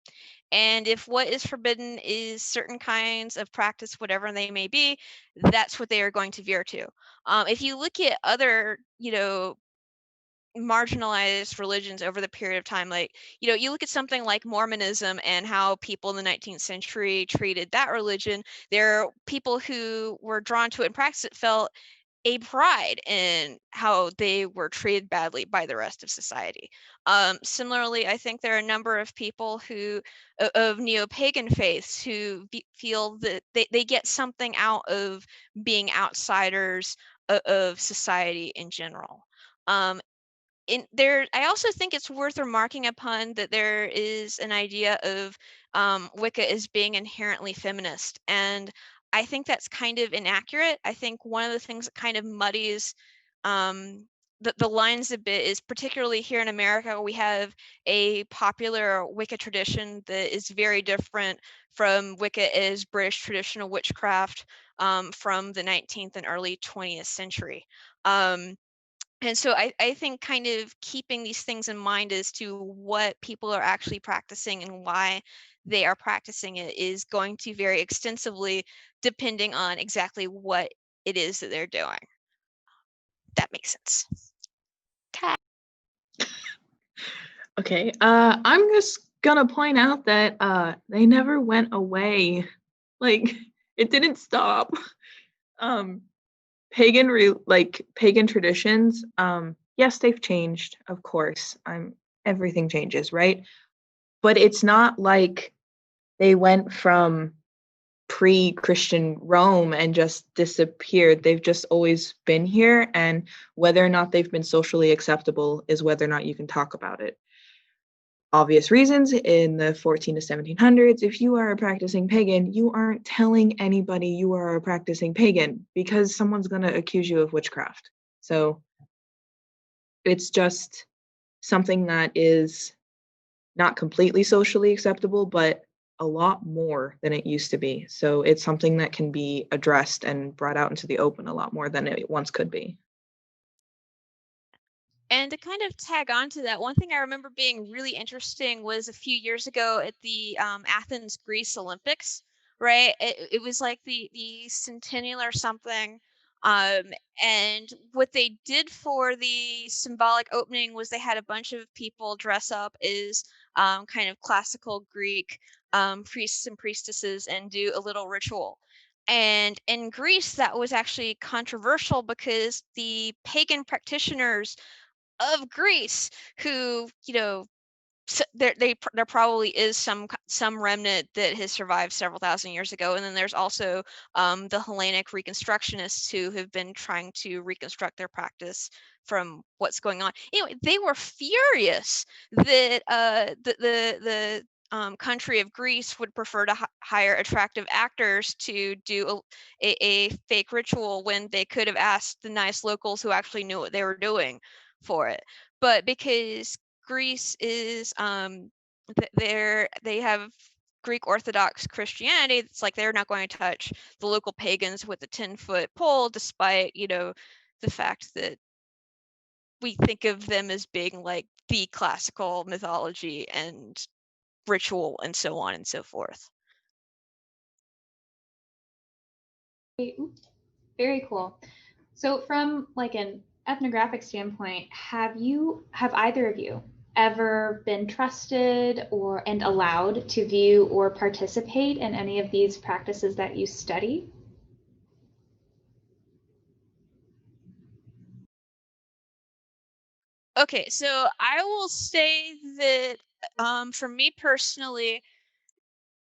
And if what is forbidden is certain kinds of practice, whatever they may be, that's what they are going to veer to. If you look at other, marginalized religions over the period of time, like you look at something like Mormonism and how people in the 19th century treated that religion, there are people who were drawn to it and practiced it, felt a pride in how they were treated badly by the rest of society. Similarly, I think there are a number of people who of neo-pagan faiths who feel that they get something out of being outsiders of society in general. I also think it's worth remarking upon that there is an idea of Wicca as being inherently feminist, and I think that's kind of inaccurate. I think one of the things that kind of muddies the lines a bit is, particularly here in America, we have a popular Wicca tradition that is very different from Wicca as British traditional witchcraft from the 19th and early 20th century. And so I think kind of keeping these things in mind as to what people are actually practicing and why they are practicing it is going to vary extensively depending on exactly what it is that they're doing. That makes sense. Okay, I'm just gonna point out that they never went away. Like, it didn't stop. Pagan traditions, yes, they've changed, of course. Everything changes, right? But it's not like they went from pre-Christian Rome and just disappeared. They've just always been here, and whether or not they've been socially acceptable is whether or not you can talk about it. Obvious reasons, in the 14 to 1700s, if you are a practicing pagan, you aren't telling anybody you are a practicing pagan because someone's going to accuse you of witchcraft. So it's just something that is not completely socially acceptable, but a lot more than it used to be. So it's something that can be addressed and brought out into the open a lot more than it once could be. And to kind of tag on to that, one thing I remember being really interesting was a few years ago at the Athens, Greece Olympics, right? It was like the centennial or something And what they did for the symbolic opening was they had a bunch of people dress up as kind of classical Greek priests and priestesses and do a little ritual. And in Greece, that was actually controversial because the pagan practitioners of Greece, who, you know, there probably is some remnant that has survived several thousand years ago, and then there's also the Hellenic reconstructionists who have been trying to reconstruct their practice from what's going on. Anyway, they were furious that the country of Greece would prefer to hire attractive actors to do a fake ritual when they could have asked the nice locals who actually knew what they were doing for it. But because Greece is they have Greek Orthodox Christianity, it's like they're not going to touch the local pagans with a 10-foot pole, despite, you know, the fact that we think of them as being like the classical mythology and ritual and so on and so forth. Very cool. So from like an ethnographic standpoint, have either of you ever been trusted and allowed to view or participate in any of these practices that you study? Okay, so I will say that for me personally,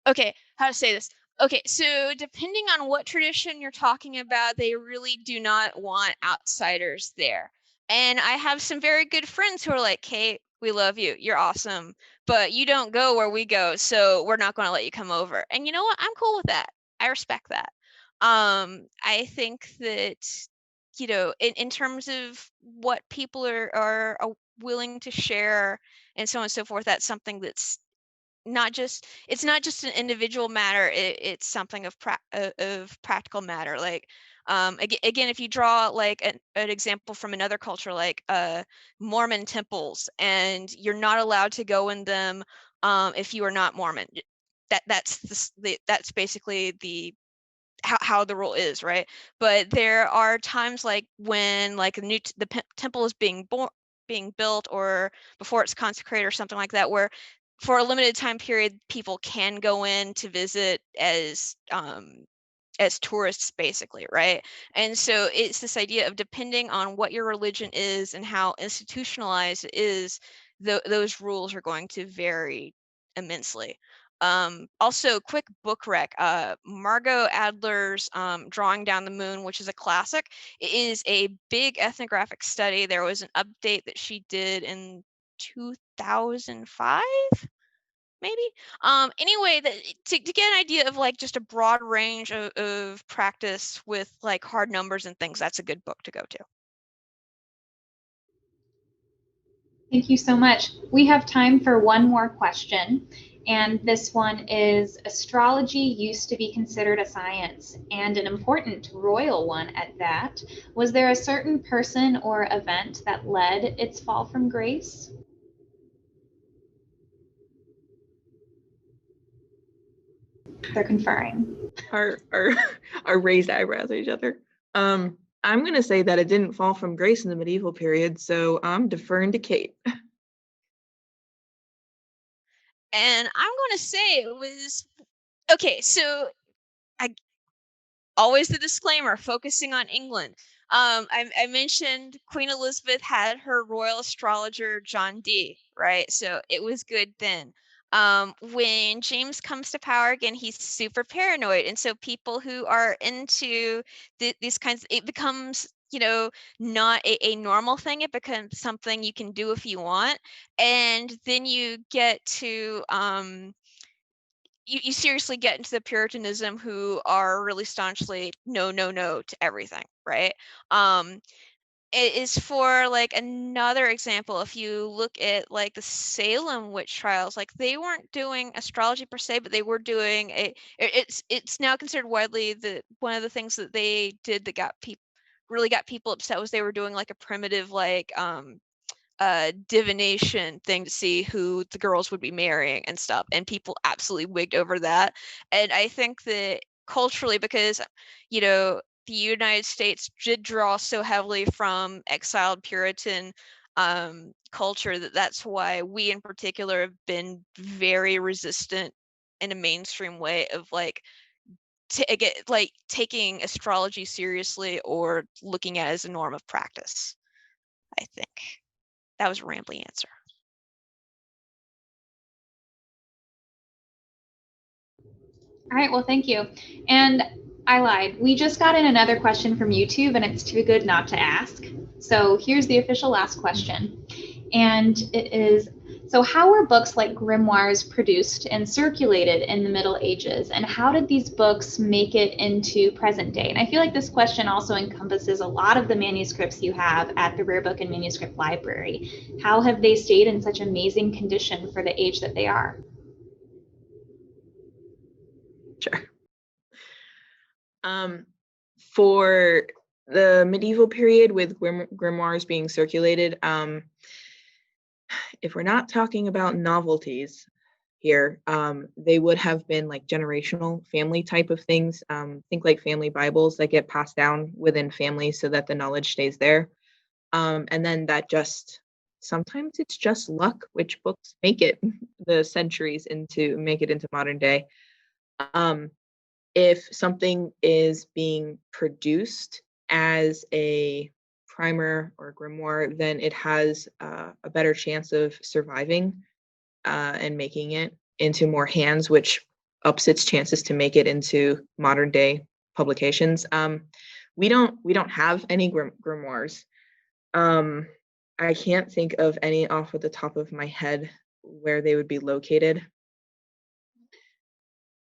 okay, how to say this? Okay, so depending on what tradition you're talking about, they really do not want outsiders there. And I have some very good friends who are like, Cait, we love you. You're awesome. But you don't go where we go, so we're not going to let you come over. And you know what? I'm cool with that. I respect that. I think that, you know, in terms of what people are willing to share and so on and so forth, that's something that's it's not just an individual matter, it's something of practical matter. Like again, if you draw like an example from another culture, like Mormon temples, and you're not allowed to go in them if you are not Mormon. That's basically the how the rule is, right? But there are times like when like the temple is being built, or before it's consecrated or something like that, where for a limited time period people can go in to visit as tourists, basically, right? And so it's this idea of, depending on what your religion is and how institutionalized it is, those rules are going to vary immensely. Also, quick book rec, Margot Adler's Drawing Down the Moon, which is a classic, is a big ethnographic study. There was an update that she did in 2005, maybe. Anyway, to get an idea of like just a broad range of practice with like hard numbers and things, that's a good book to go to. Thank you so much. We have time for one more question. And this one is, astrology used to be considered a science, and an important royal one at that. Was there a certain person or event that led its fall from grace? They're conferring. Our raised eyebrows at each other. I'm going to say that it didn't fall from grace in the medieval period, so I'm deferring to Cait. And I'm going to say it was okay. So I always the disclaimer, focusing on England. I mentioned Queen Elizabeth had her royal astrologer John Dee, right? So it was good then. When James comes to power again, he's super paranoid, and so people who are into these kinds, it becomes, you know, not a normal thing. It becomes something you can do if you want, and then you get to you seriously get into the Puritanism, who are really staunchly no to everything, right? It is, for like another example, if you look at like the Salem witch trials, like they weren't doing astrology per se, but they were doing it's now considered widely that one of the things that they did that really got people upset was they were doing like a primitive like divination thing to see who the girls would be marrying and stuff, and people absolutely wigged over that. And I think that culturally, because, you know, the United States did draw so heavily from exiled Puritan culture that's why we in particular have been very resistant in a mainstream way of like taking astrology seriously or looking at it as a norm of practice. I think that was a rambling answer. All right, well, thank you. And I lied. We just got in another question from YouTube, and it's too good not to ask. So here's the official last question. And it is, so how were books like Grimoires produced and circulated in the Middle Ages? And how did these books make it into present day? And I feel like this question also encompasses a lot of the manuscripts you have at the Rare Book and Manuscript Library. How have they stayed in such amazing condition for the age that they are? Sure. For the medieval period with grimoires being circulated, if we're not talking about novelties here, they would have been like generational family type of things. Think like family Bibles that get passed down within families so that the knowledge stays there. And then that just, sometimes it's just luck which books make it the centuries into modern day. If something is being produced as a primer or grimoire, then it has a better chance of surviving and making it into more hands, which ups its chances to make it into modern day publications. We don't have any grimoires. I can't think of any off of the top of my head where they would be located.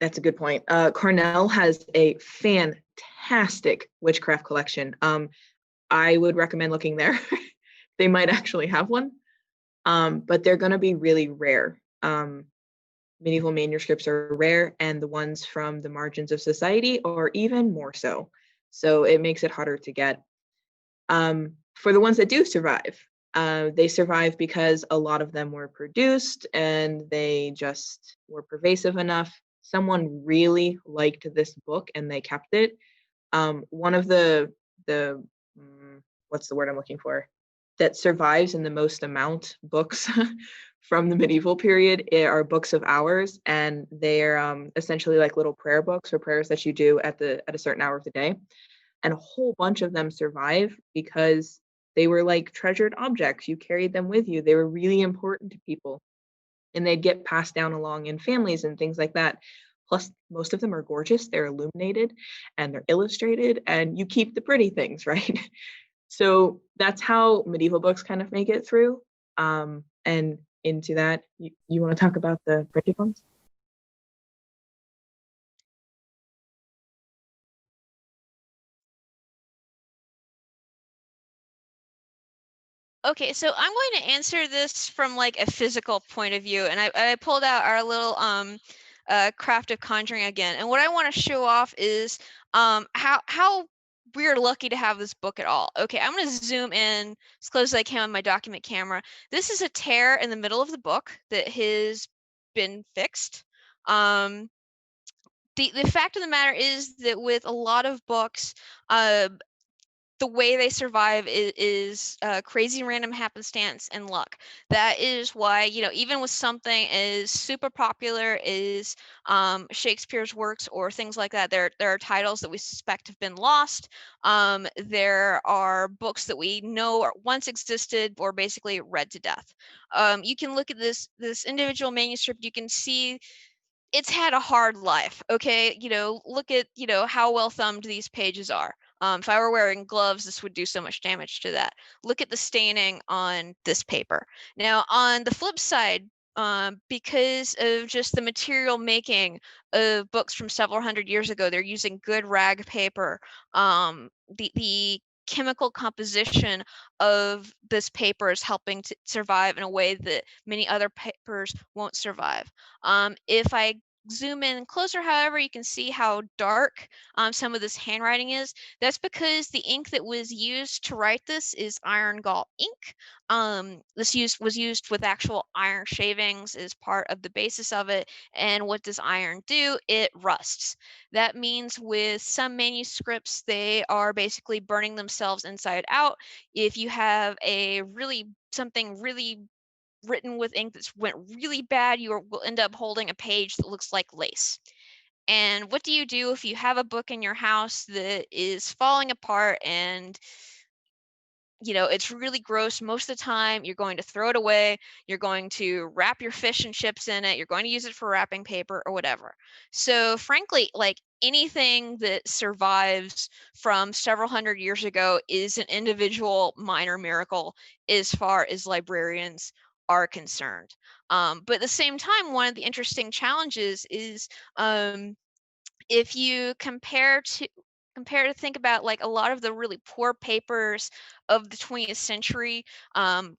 That's a good point. Cornell has a fantastic witchcraft collection. I would recommend looking there. They might actually have one, but they're going to be really rare. Medieval manuscripts are rare, and the ones from the margins of society are even more so. So it makes it harder to get. For the ones that do survive, they survive because a lot of them were produced and they just were pervasive enough. Someone really liked this book and they kept it. One of the what's the word I'm looking for, that survives in the most amount books from the medieval period are books of hours, and they're essentially like little prayer books or prayers that you do at a certain hour of the day. And a whole bunch of them survive because they were like treasured objects. You carried them with you. They were really important to people. And they'd get passed down along in families and things like that. Plus, most of them are gorgeous. They're illuminated and they're illustrated, and you keep the pretty things, right? So that's how medieval books kind of make it through. And into that, you want to talk about the printed ones? Okay, so I'm going to answer this from like a physical point of view, and I pulled out our little craft of conjuring again, and what I want to show off is how we're lucky to have this book at all. Okay, I'm going to zoom in as close as I can on my document camera. This is a tear in the middle of the book that has been fixed. The fact of the matter is that with a lot of books, the way they survive is crazy random happenstance and luck. That is why, even with something as super popular as Shakespeare's works or things like that, there are titles that we suspect have been lost. There are books that we know once existed or basically read to death. You can look at this individual manuscript. You can see it's had a hard life. Okay, look at how well thumbed these pages are. If I were wearing gloves, this would do so much damage to that. Look at the staining on this paper. Now, on the flip side, because of just the material making of books from several hundred years ago, they're using good rag paper. The chemical composition of this paper is helping to survive in a way that many other papers won't survive. If I zoom in closer, however, you can see how dark some of this handwriting is. That's because the ink that was used to write this is iron gall ink. This was used with actual iron shavings as part of the basis of it. And what does iron do? It rusts. That means with some manuscripts, they are basically burning themselves inside out. If you have something really written with ink that's went really bad, will end up holding a page that looks like lace. And what do you do if you have a book in your house that is falling apart and it's really gross most of the time? You're going to throw it away. You're going to wrap your fish and chips in it. You're going to use it for wrapping paper or whatever. So frankly, like anything that survives from several hundred years ago is an individual minor miracle as far as librarians are concerned. But at the same time, one of the interesting challenges is if you compare to think about like a lot of the really poor papers of the 20th century,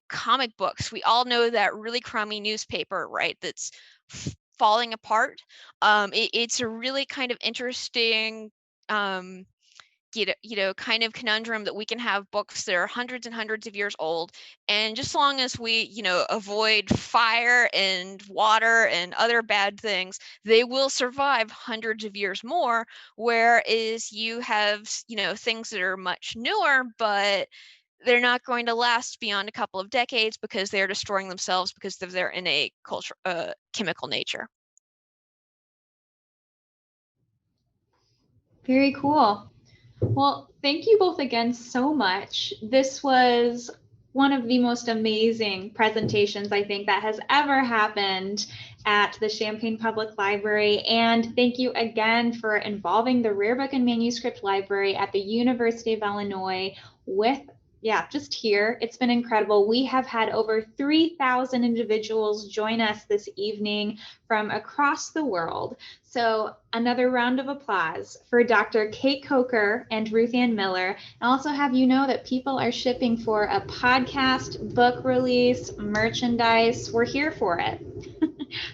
comic books. We all know that really crummy newspaper, right? That's falling apart. It's a really kind of interesting kind of conundrum that we can have books that are hundreds and hundreds of years old, and just as long as we avoid fire and water and other bad things, they will survive hundreds of years more. Whereas you have things that are much newer, but they're not going to last beyond a couple of decades because they're destroying themselves because of their innate chemical nature. Very cool. Well, thank you both again so much. This was one of the most amazing presentations I think that has ever happened at the Champaign Public Library. And thank you again for involving the Rare Book and Manuscript Library at the University of Illinois with just here. It's been incredible. We have had over 3,000 individuals join us this evening from across the world. So another round of applause for Dr. Cait Coker and Ruthann Miller. And also have you know that people are shipping for a podcast, book release, merchandise. We're here for it.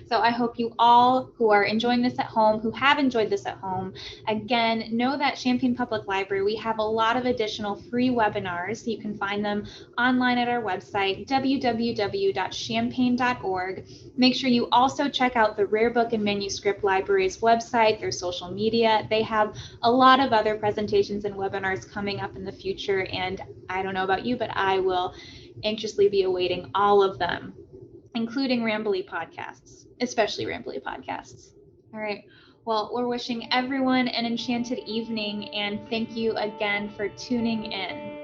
So I hope you all who are enjoying this at home, who have enjoyed this at home, again, know that Champaign Public Library, we have a lot of additional free webinars. You can find them online at our website, www.champaign.org. Make sure you also check out the Rare Book and Manuscript Library's website, their social media. They have a lot of other presentations and webinars coming up in the future, and I don't know about you, but I will anxiously be awaiting all of them, including Rambly podcasts, especially Rambly podcasts. All right. Well, we're wishing everyone an enchanted evening, and thank you again for tuning in.